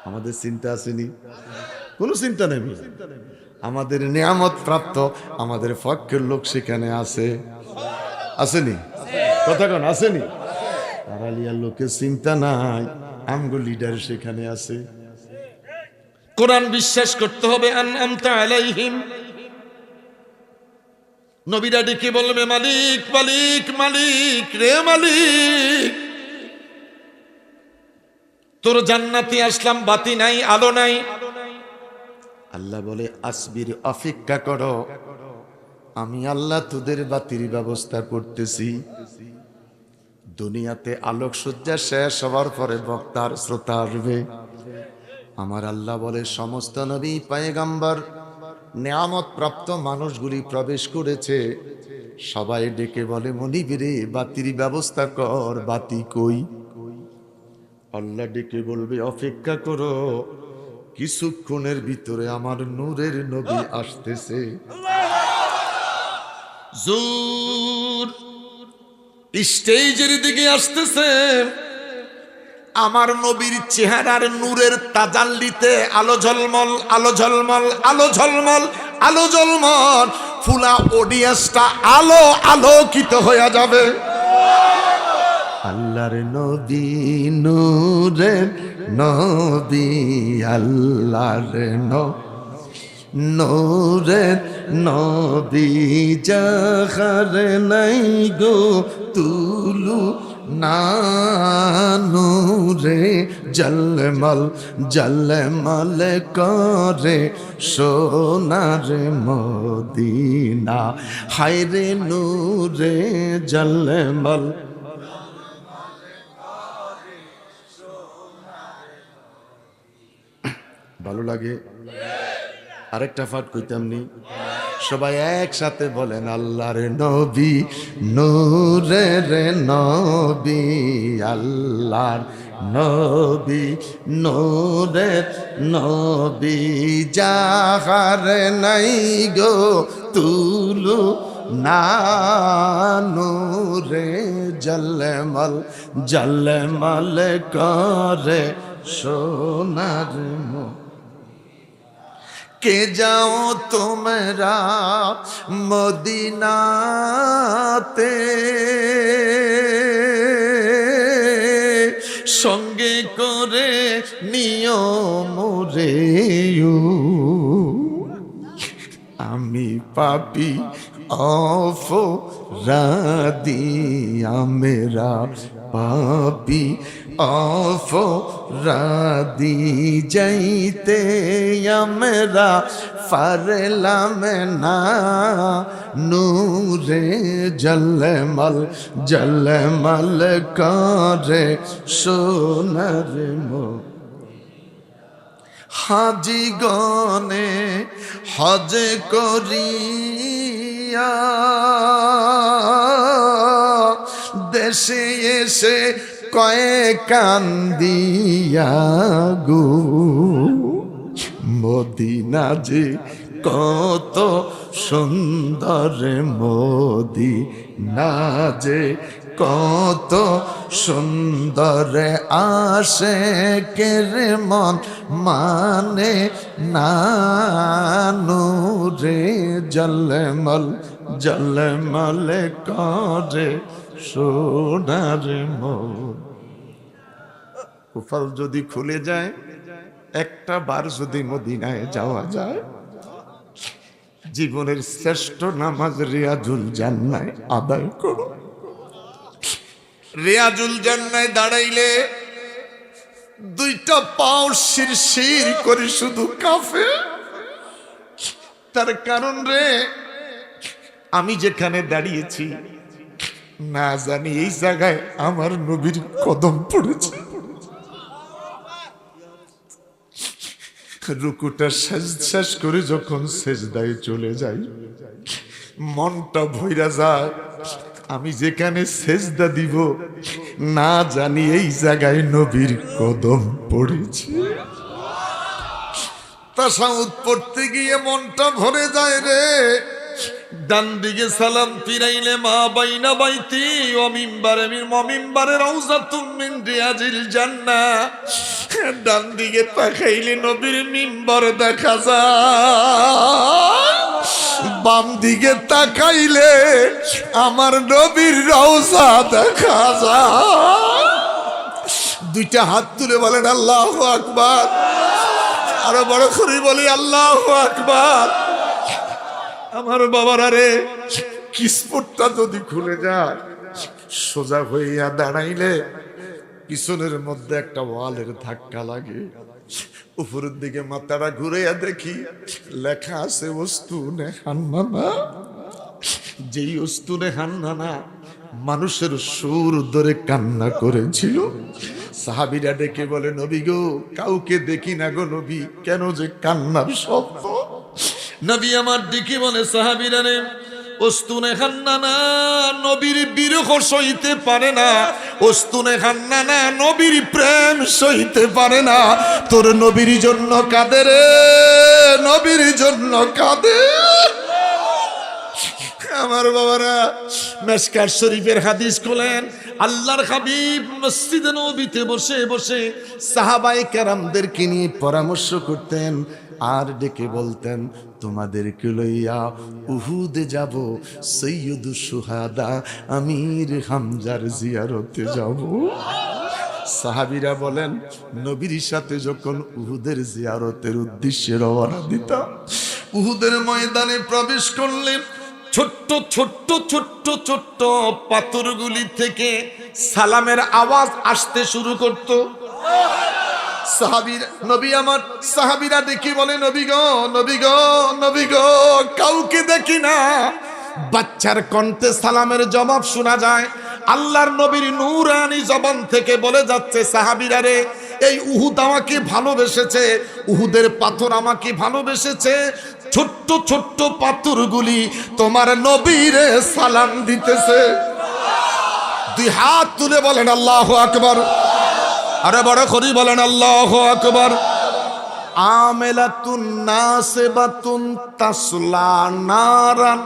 আমাদের চিন্তা আসেনি? কোনো চিন্তা নেই। আমাদের নিয়ামত প্রাপ্ত আমাদের পক্ষের লোক সেখানে আছে, আসেনি? কথা কোন আসেনি? আড়ালিয়ার লোকের চিন্তা নাই, আমগো লিডার সেখানে আছে। কোরআন বিশ্বাস করতে হবে। আনআমতা আলাইহিম, নবীরা ডেকে বলবে মালিক মালিক মালিক রে মালিক, তোর জান্নাতে আসলাম, বাতি নাই আলো নাই। আল্লাহ বলে আসবির, অপেক্ষা করো, আমি আল্লাহ তোদের বাতির ব্যবস্থা করতেছি। দুনিয়াতে আলোকসজ্জা শেষ হওয়ার পরে বক্তার শ্রোতা আসবে। আমার আল্লাহ বলে সমস্ত নবী পয়গম্বর নিয়ামত প্রাপ্ত মানুষগুলি প্রবেশ করেছে, সবাই ডেকে বলে মনিবিরে বাতির ব্যবস্থা কর, বাতি কই? আল্লাহ ডেকে বলবে অপেক্ষা করো, কিছুক্ষণের ভিতরে আমার নূরের নবী আসতেছে। জোর স্টেজের দিকে আসতেছে, আমার নবীর চেহারার নূরের তাজাল্লিতে আলো ঝলমল আলো ঝলমল আলো ঝলমল আলো ঝলমল, পুরা অডিয়েন্সটা আলো আলোকিত হয়ে যাবে। আল্লাহর নবী নূরের নবী, আল্লাহর নূরের নবী, যাহার নাই গো তুলু না নূরে জলমল জলমল করে সোনার মদিনা, হায়রে নূরে জলমল। ভালো লাগে? আরেকটা পাঠ কইতাম নি? সবাই একসাথে বলেন আল্লাহর নবী নূরের নবী, আল্লাহর নবী নূরের নবী, যাহার নাই গো তুলু না নূরে জলমল জলমল করে সোনার মদিনা। কে যাও তোমরা মদিনাতে, সঙ্গে করে নিও মোরে, আমি পাপী অপরাধী, আমরা পাপী অপরাধী, যাইতে আমরা পারলাম না নূরে জলমল জলমল করে সোনার মদিনা। হাজি গনে হজ করিয়া দেশে এসে কয়ে কান্দিয়া গো, মদিনা যে কত সুন্দর, মদিনা যে কত সুন্দর, আশিকের মন মানে না নূরে জলমল জলমল করে সোনার মদিনা। কপাল যদি খুলে যায়, একটা বার যদি মদিনায় যাওয়া যায়, জীবনের শ্রেষ্ঠ নামাজ রিয়াজুল জান্নায় আদায় করো। রিয়াজুল জান্নায় দাঁড়াইলে দুইটা পাও শিরশির করে শুধু কাঁপে। তার কারণ রে, আমি যেখানে দাঁড়িয়েছি না জানি এই জায়গায় আমার নবীর কদম পড়েছে। রুকুটা শেষ করে যখন সেজদায় চলে যাই, মনটা ভইরা যায়, আমি যেখানে সেজদা দিব না জানি এই জায়গায় নবীর কদম পড়েছে। তাশাহুদ পড়তে গিয়ে মনটা ভরে যায় রে, ডান দিকে সালাম ফিরাইলে মা বাইনা বাইতি ও মিম্বারে রাউযাতুম মিন রিয়াজিল জান্নাহ। ডান দিকে তাকাইলে নবীর মিম্বার দেখা যায়, বাম দিকে তাকাইলে আমার নবীর রওজা দেখা যায়। দুইটা হাত তুলে বলেন আল্লাহু আকবার, আরো বড় করে বলি আল্লাহু আকবার। আমার বাবারা রে, কিসমতটা যদি খুলে যায়, সোজা হইয়া দাঁড়াইলে পিছনের মধ্যে একটা ওয়ালের ধাক্কা লাগে। উপরের দিকে মাথাটা ঘুরাইয়া দেখি লেখা আছে ওয়াস্তুনে হান্নানা। যেই ওয়াস্তুনে হান্নানা মানুষের সুর ধরে কান্না করেছিল। সাহাবীরা ডেকে বলে, নবী গো, কাউকে দেখি না গো নবী, কেন যে কান্নার শব্দ? নবী আমার ডেকে বলে, সাহাবীরা রে, ওস্তুনে হান্নানা নবীর বিরহ সইতে পারে না, ওস্তুনে হান্নানা নবীর প্রেম সইতে পারে না। তোর নবীর জন্য কাঁদে রে, নবীর জন্য কাঁদে। আমার বাবারা, মিশকাত শরীফের হাদিস খোলেন, আল্লাহর হাবিব মসজিদে নববীতে বসে বসে সাহাবায়ে কেরামদেরকে নিয়ে পরামর্শ করতেন আর ডেকে বলতেন, তোমাদেরকে লইয়া উহুদে যাব, সৈয়দুশ শুহাদা আমির হামজার জিয়ারতে যাব। সাহাবীরা বলেন, নবীর সাথে যখন উহুদের জিয়ারতের উদ্দেশ্যে রওনা দিতাম, উহুদের ময়দানে প্রবেশ করলেন, ছোট্ট ছোট্ট ছোট্ট ছোট্ট পাথরগুলি থেকে সালামের আওয়াজ আসতে শুরু করত। সাহাবীরা দেখি বলে, নবী গো, নবী গো, নবী গো, কাউকে দেখি না। বাচ্চার কণ্ঠে সালামের জবাব শোনা যায়। আল্লাহর নবীর নূরানি জবান থেকে বলে যাচ্ছে, সাহাবীরা রে, এই উহুদ আমাকে ভালোবেসেছে, উহুদের পাথর আমাকে ভালোবেসেছে। ছোট্ট ছোট্ট পাথরগুলি তোমার নবীরে সালাম দিতেছে। দুই হাত তুলে বলেন আল্লাহু আকবার, আরে বড় করে বলেন আল্লাহু আকবার। আমেলাতুন নাসিবাতুন তাসলা নারান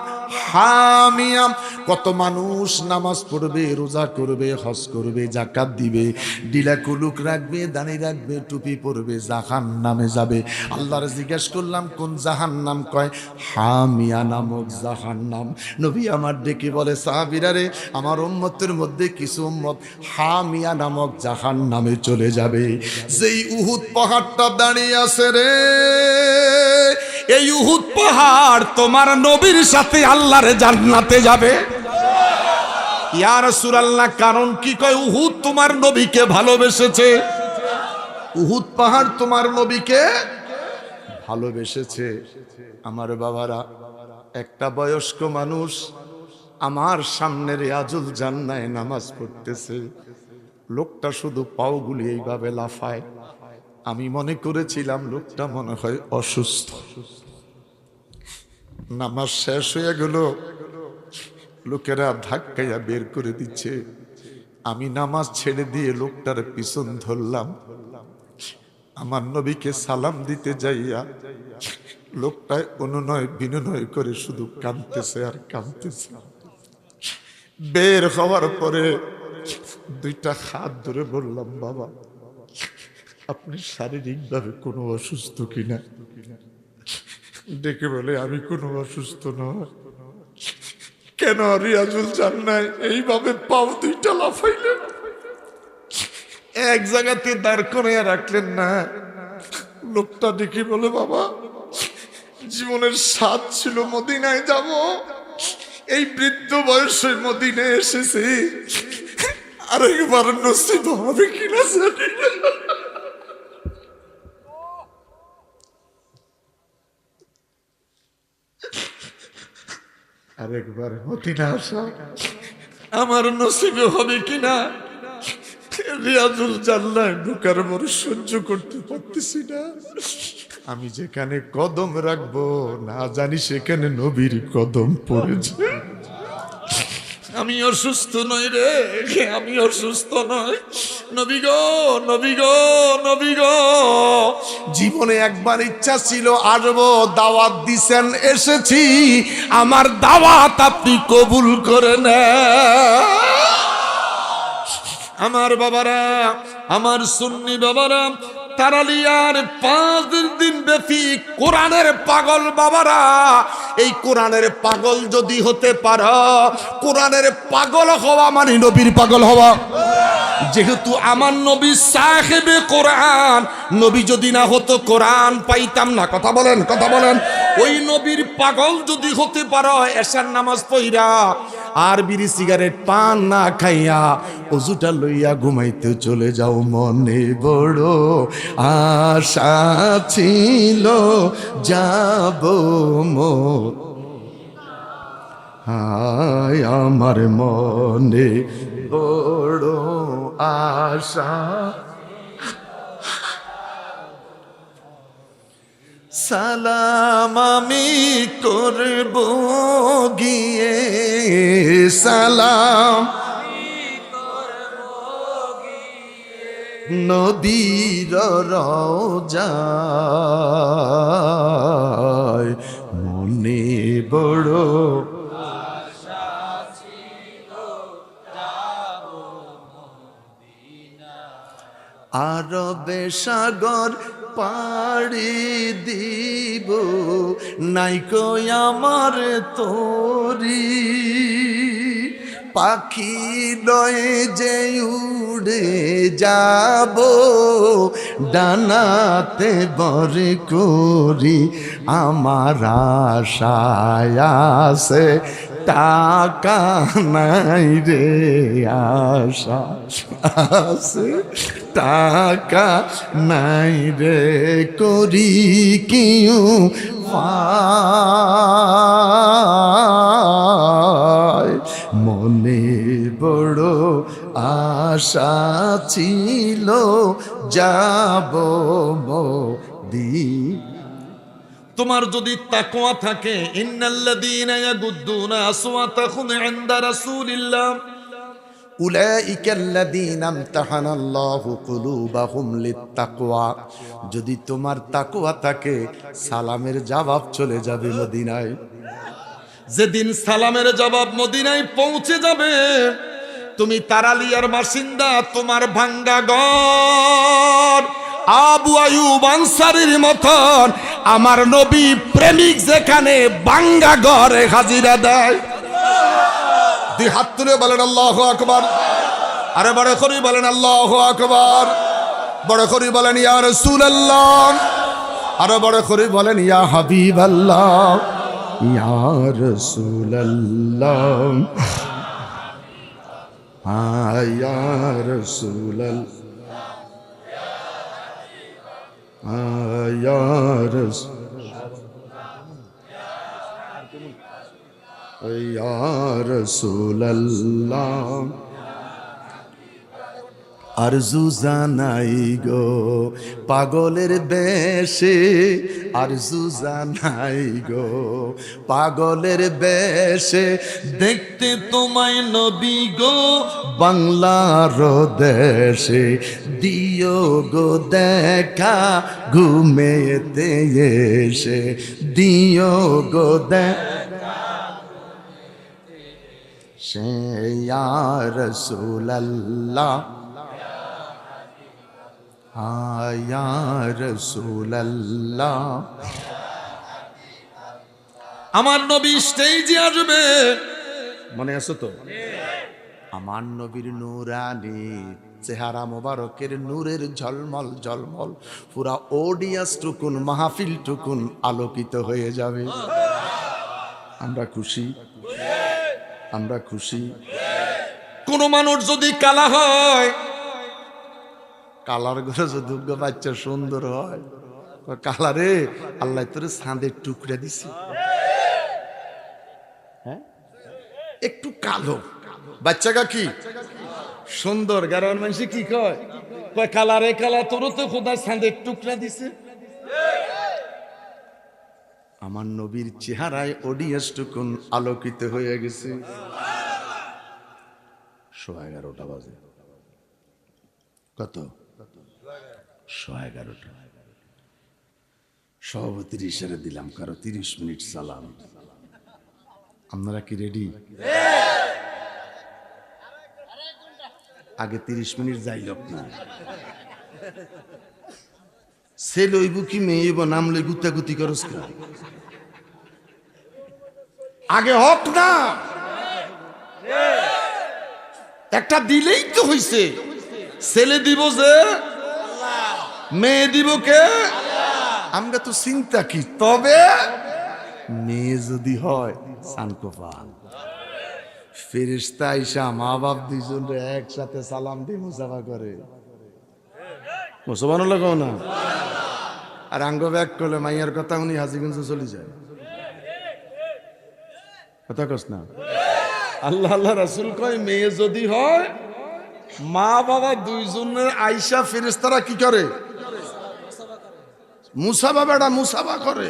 হামিয়াম। কত মানুষ নামাজ পড়বে, রোজা করবে, হজ করবে, জাকাত দিবে, ডিলা কুলুক রাখবে, দাড়ি রাখবে, টুপি পরবে, জাহান্নামে যাবে। আল্লাহর জিজ্ঞেস করলাম, কোন জাহান্নাম? কয় হামিয়া নামক জাহান্নাম। নবী আমার ডেকে বলে, সাহাবীরা রে, আমার উম্মতের মধ্যে কিছু উম্মত হামিয়া নামক জাহান্নামে চলে যাবে। যেই উহুদ পাহাড়টা দাঁড়িয়ে আছে রে, এই উহুদ পাহাড় তোমার নবীর সাথে আল্লাহর জান্নাতে যাবে। ইয়া রাসূলুল্লাহ, কারণ কি? কয় উহুদ তোমার নবীকে ভালোবেসেছে। উহুদ পাহাড় তোমার নবীকে ভালোবেসেছে। আমার বাবারা, একটা বয়স্ক মানুষ আমার সামনে রিয়াজুল জান্নায় নামাজ পড়তেছে। লোকটা শুধু পাওগুলি এইভাবে লাফায়। আমি মনে করেছিলাম লোকটা মনে হয় অসুস্থ। নামাজ শেষ হয়ে গেল, লোকেরা ধাক্কাইয়া বের করে দিচ্ছে। আমি নামাজ ছেড়ে দিয়ে লোকটার পিছন ধরলাম। আমার নবীকে সালাম দিতে যাইয়া লোকটা অনুনয় বিনয় করে শুধু কাঁদতেছে আর কাঁদতেছে। বের হওয়ার পরে দুইটা হাত ধরে বললাম, বাবা, আপনি শারীরিকভাবে কোনো অসুস্থ কিনা? ডেকে বলে, আমি কোনো অসুস্থ নয়। কেন রিয়াজুল জান্নায় এইভাবে পাও দুইটা লাফাইলেন? এক জায়গাতে দাঁড় করাইয়া রাখলেন না। লোকটা ডেকে বলে, বাবা, জীবনের স্বাদ ছিল মদিনায় যাব, এই বৃদ্ধ বয়সে মদিনায় এসেছি, আরেকবার নসিব হবে কিনা জানি না। আরেকবার মদিনা আসা আমার নসিবে হবে কিনা। রিয়াজুল জান্নায় ঢোকার পরে সহ্য করতে পারতেছি না। আমি যেখানে কদম রাখবো না জানি সেখানে নবীর কদম পড়েছে। আমি অসুস্থ নই রে, আমি অসুস্থ নই। নবী গো, নবী গো, নবী গো, জীবনে একবার ইচ্ছা ছিল আসবো, দাওয়াত দিছেন, এসেছি, আমার দাওয়াত আপনি কবুল করে নেন। আমার বাবারা, আমার সুন্নি বাবারা, তারালিয়ার 5 দিন ব্যাপী কোরআনের পাগল বাবারা, এই কোরআনের পাগল যদি হতে পারো, কোরআনের পাগল হওয়া মানে নবীর পাগল হওয়া। যেহেতু আমার নবী সাহেবে কোরআন, নবী যদি না হতো কোরআন পাইতাম না। কথা বলেন, কথা বলেন। ওই নবীর পাগল যদি হতে পারো, এশার নামাজ পড়া আর বিড়ি সিগারেট পান না খাইয়া ওজুটা লইয়া ঘুমাইতে চলে যাও, মনে বড় আশা ছিল যাব মো, হায় আমার মনে বড় আশা। সালাম আমি করব গিয়ে, সালাম নবীর রওজায়, মনে বড় আরবে সাগর পাড়ি দিব, নাইকো আমার তোরি, পাখি লয়ে যে উড়ে যাব, ডানাতে বর করি, আমার আশায় আছে টাকা নাই রে, আশা আছে টাকা নাই রে, করি কিউ মনে বড় আশা ছিল যাব মোদি। তোমার যদি তাকওয়া থাকে, ইন্নাল্লাযীনা ইয়াগুদ্দুনা আসওয়াতাহুম ইনদা রাসূলিল্লাহ উলাইকাল্লাযীনা ইমতাহানাল্লাহু কুলুবাহুম লিত্তাকওয়া, যদি তোমার তাকওয়া থাকে, সালামের জবাব চলে যাবে মদিনায়। যেদিন সালামের জবাব মদিনায় পৌঁছে যাবে, তুমি তারালিয়ার বাসিন্দা, তোমার ভাঙ্গা ঘর আবু আয়ুব আনসারীর মতন আমার নবী প্রেমিক যেখানে ভাঙ্গা ঘরে হাজিরা দেয়। দুই হাত তুলে বলেন আল্লাহু আকবার, আরে বড় করে বলেন আল্লাহু আকবার, বড় করে বলেন ইয়া রাসূলুল্লাহ, আরে বড় করে বলেন ইয়া হাবিবাল্লাহ, ইয়া রাসূলুল্লাহ, ইয়া রাসূলুল্লাহ, ইয়া রাসূলুল্লাহ। আরজু জানাই গো পাগলের বেশে, আরজু জানাই গো পাগলের বেশে, দেখতে তোমায় নবী গো বাংলার দেশে, দিও গো দেখা ঘুমেতে এসে, দিও গো দেখা সে ইয়া রাসূলুল্লাহ, ইয়া রাসূলুল্লাহ। আমার নবী স্টেজে আসবে, মনে আছে তো? আমার নবীর নূরানি চেহারা মোবারকের নূরের ঝলমল ঝলমল পুরা অডিয়েন্স টুকুন, মাহফিল টুকুন আলোকিত হয়ে যাবে। আমরা খুশি, আমরা খুশি। কোন মানুষ যদি কালা হয়, কালার ঘরে যদি বাচ্চা সুন্দর হয়, কালারে আল্লাহ তোরে চাঁদের টুকরা দিছে, হ্যাঁ একটু কালো বাচ্চাটা কি সুন্দর, গারোয়ান মানুষ কি কয়, কালারে কালা, তোর তো খোদা চাঁদের টুকরা দিছে। আমার নবীর চেহারায় অডিয়েন্স টুকুন আলোকিত হয়ে গেছে। 11:15 বাজে। কত? 11:15। সভাপতির ইশারা দিলাম, কারো 30 মিনিট সালাম। আপনারা কি রেডি? আগে 30 মিনিট যাই লোক না, সে লইব কি মেয়ে বা নাম লই গুতাগুতি করস কা? আগে হক না, একটা দিলেই তো হইছে। ছেলে দিব যে, মেয়ে দিব কে? আমরা তো চিন্তা কি, তবে মেয়ে যদি হয় সানকোপাল ফেরেশতা আইসা মা বাপ দুইজন একসাথে সালাম দিয়ে মুসাফা করে। মুসলমান লাগাও না, আর আঙ্গ ব্যাগ করলে মাইয়ার কথা উনি হাজিগঞ্জ চলে যায়। কথা কস না? আল্লাহ আল্লাহ রাসূল কয় মেয়ে যদি হয় মা বাবা দুইজনের আইসা ফেরেশতারা কি করে? মুসাফা, বেটা মুসাফা করে।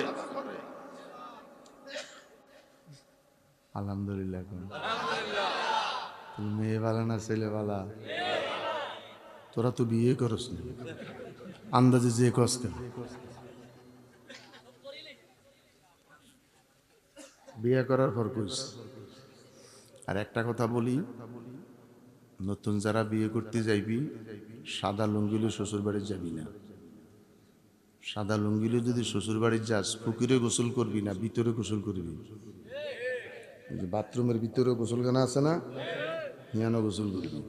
আলহামদুলিল্লাহ। তুমি মেয়ে বালা না ছেলে বালা? তোরা তো বিয়ে করস না, আন্দাজে যে কস কেন? বিয়ে করার পর কইস। আর একটা কথা বলি, নতুন যারা বিয়ে করতে যাইবি সাদা লুঙ্গিলে শ্বশুর বাড়ি যাবি না। সাদা লুঙ্গিলে যদি শ্বশুর বাড়ি যাস পুকুরে গোসল করবি না, ভিতরে গোসল করবি। বাথরুমের ভিতরে গোসলখানা আছে না, হিয়ানো গোসল করবি।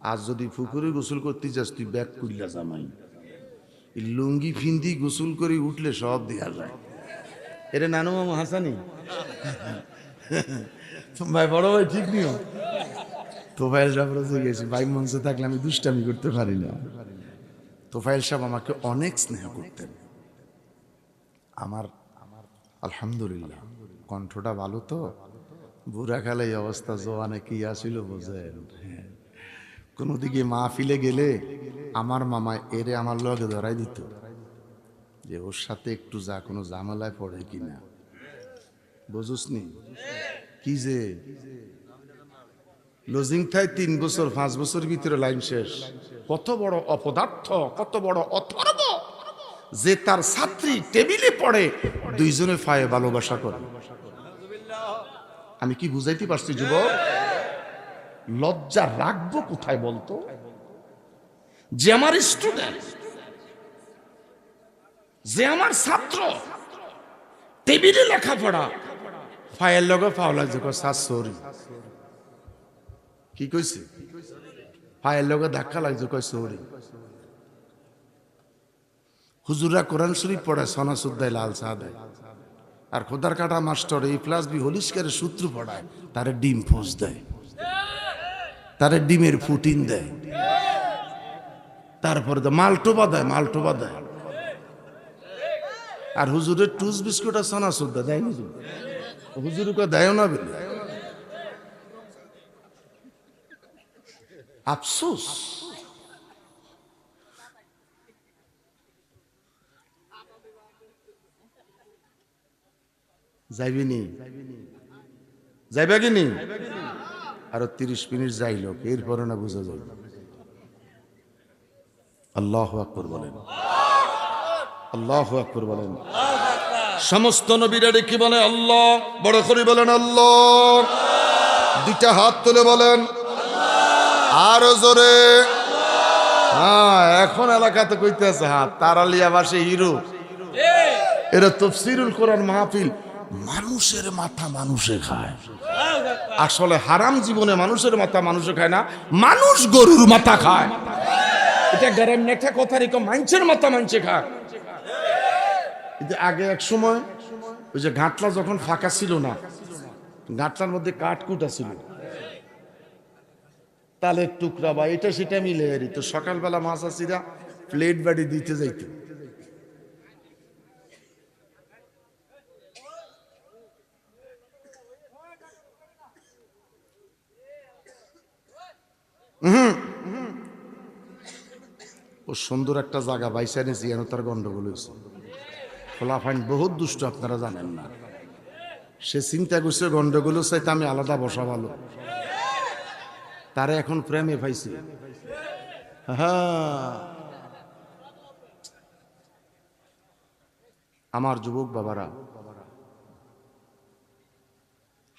আর যদি পুকুরে গোসল করতে যাস তুই ব্যাগ কইলা জামাই, লুঙ্গি ফিন্দি গোসল করে উঠলে সব দেয়া যায়। এরে নানু মামা হাসানি ভাই, বড় ভাই ঠিক নিও তোফাইল সাহেব গেছি ভাই, মঞ্চে থাকলে আমি দুষ্টামি করতে পারি না। তোফাইল সাহেব আমাকে অনেক স্নেহ করতেন। আমার আলহামদুলিল্লাহ কণ্ঠটা ভালো তো, বুড়া কালে এই অবস্থা, জোয়ানে কি আসিল বোঝেন। কোনো দিকে মাহফিলে গেলে আমার মামা এরে আমার লগে ধরাই দিত যে ওর সাথে একটু যা, কোনো ঝামেলায় পড়ে কিনা। বুঝুসনি কি যে লজিং থাই 3 বছর 5 বছর ভিতরে লাইন শেষ। কত বড় অপদার্থ, কত বড় অথর্ব যে তার ছাত্রী টেবিলে পড়ে দুইজনে ফায়ে ভালোবাসা করে। আমি কি বুঝাইতে পারছি যুবক? লজ্জা রাখবো কোথায় বলতো? যে আমার স্টুডেন্ট, যে আমার ছাত্র, টেবিলে লেখাপড়া, ফায়ের লগে ফাও লাগছে সরি। কি কইছে? ফায়ের লগে ধাক্কা লাগছে, কয় সরি। হুজুরা কোরআন শরীফ পড়ায়, সনা সুদ্দায়, লাল চা দেয়। আর খোদার কাটা মাস্টার A+B হলিস্কারের সূত্র পড়ায়, তারে ডিম ফোঁস দেয়, তারে ডিমের ফুটিন দেয়, তারপরে তো মালটোবা দেয়, মালটোবা দেয়। আর হুজুরের টুস বিস্কুট আর সনা সুদ্দা দেয় না, হুজুরকে দেয় না বলে আফসোস। যাইবিনি, যাইবা কিনি? আরো 30 মিনিট যাইল, এরপরে না বুঝা যাবে। আল্লাহু আকবার বলেন, আল্লাহু আকবার বলেন। সমস্ত নবীরা কি বলে? আল্লাহ। বড় করে বলেন আল্লাহ। দুইটা হাত তুলে বলেন আরো জোরে। হ্যাঁ, এখন এলাকাতে কইতে আছে হাত তারালিয়া বাসে হিরো, এরা তাফসীরুল কোরআন মাহফিল। মানুষের মাথা মানুষে খায়, আসলে হারাম জীবনে মানুষের মাথা মানুষে খায় না, মানুষ গরুর মাথা খায়। এটা গ্রাম নেখা কথা রেখো, মানুষের মাথা মানুষে খায়। আগে এক সময় ওই যে ঘাটলা যখন ফাঁকা ছিল না, ঘাটলার মধ্যে কাঠকুটা ছিল, তালের টুকরা বা এটা সেটা মিলে আর তো সকালবেলা মাছ আসিরা প্লেট বাড়ি দিতে যাইত। ও সুন্দর একটা জায়গা বাইসা নিয়েছি, এন তার গন্ডগোল হয়েছে। খোলা ফাইন বহুত দুষ্ট, আপনারা জানেন না। সে চিন্তা করছে গন্ডগোল চাইতে আমি আলাদা বসা ভালো। তারা এখন প্রেমে পাইছে। হ্যাঁ, আমার যুবক বাবারা,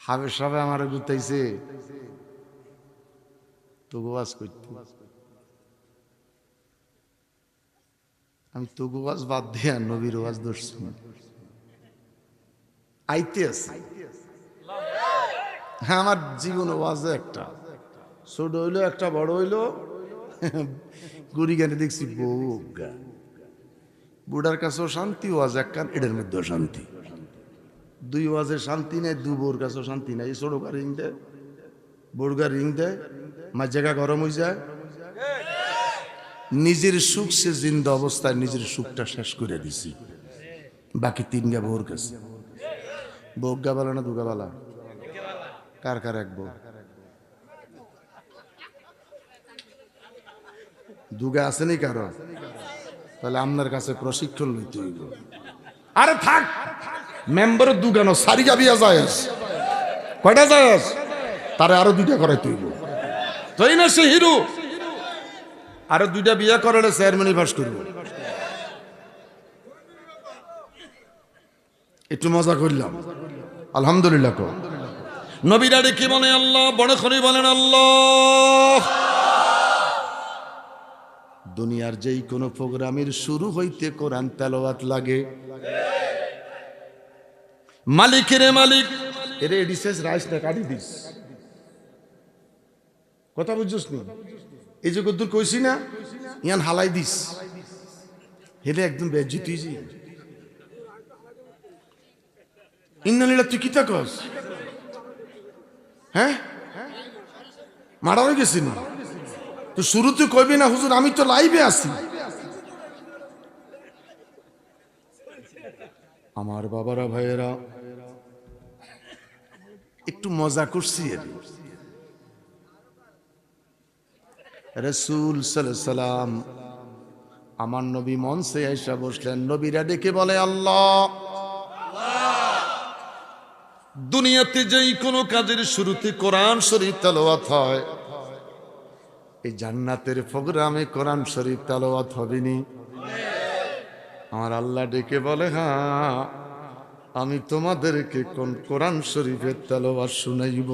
হাবে সাবে আমার গুতাইছে তবু ওয়াজ করতে। আমি তবু ওয়াজ বাদ দিয়ে নবীর ওয়াজ ধরছি, আইতে আছে। হ্যাঁ, আমার জীবন ওয়াজে একটা ছোট হইলো, একটা বড় হইলো। গুড়ি গানে দেখছি বউগা, বুড়ার কাছেও শান্তি, ওয়াজ এক কান, এটার মধ্যেও শান্তি। দুই ওয়াজে শান্তি নেই, দু বোর কাছেও শান্তি নেই। ছোটগা রিং দেয়, বড়গা রিং দেয়, মাঝ জায়গা গরম হয়ে যায়। নিজের সুখ সে জিন্দা অবস্থায় নিজের সুখটা শেষ করে দিছি, বাকি তিন গা বউর কাছে। বউগা বালা না দুগা বালা? কার কার এক বউ? দুগা আছে নি কারো? তাহলে আপনার কাছে প্রশিক্ষণ লইতে হইব। আরে থাক, মেম্বার দুগানো সারিগা বিয়া যায়, কয়টা যায়, তারে আরো দুইটা করাইতে হইব। তাই না সে হিরো? আরো দুইটা বিয়া করালে চেয়ারম্যানই পাস করব। একটু মজা করলাম, আলহামদুলিল্লাহ। নবীরা কি বলে? আল্লাহ বড় করে বলেন আল্লাহ। দুনিয়ার যেই কোনো প্রোগ্রামের শুরু হইতে কোরআন তেলাওয়াত লাগে। মালিকের মালিক এরে এডিসেস রাইস না কাটি দিস, কথা বুঝছস নি? এই যে কদ্দুর কইছি না, ইয়ান হালাই দিস, হেলে একদম বেজ্জিত হইছি। ইন্নালিলা তুই কিতা কস? হ্যাঁ, মারা হয়ে গেছি না তো? শুরুতে কইবি না হুজুর আমি তো লাইভে আছি। আমার বাবারা ভাইয়েরা, একটু মজা করছি। রাসূল সাল্লাল্লাহু আলাইহি সাল্লাম আমার নবী মঞ্চে আইসা বসলেন। নবীরা ডেকে বলে আল্লাহ। দুনিয়াতে যেই কোনো কাজের শুরুতে কোরআন শরীফ তেলাওয়াত হয়, এই জান্নাতের প্রোগ্রামে কোরআন শরীফ তেলাওয়াত হবে নি? আমার আল্লাহ ডেকে বলে হ্যাঁ, আমি তোমাদেরকে কোন কোরআন শরীফের তেলাওয়াত শুনাইব।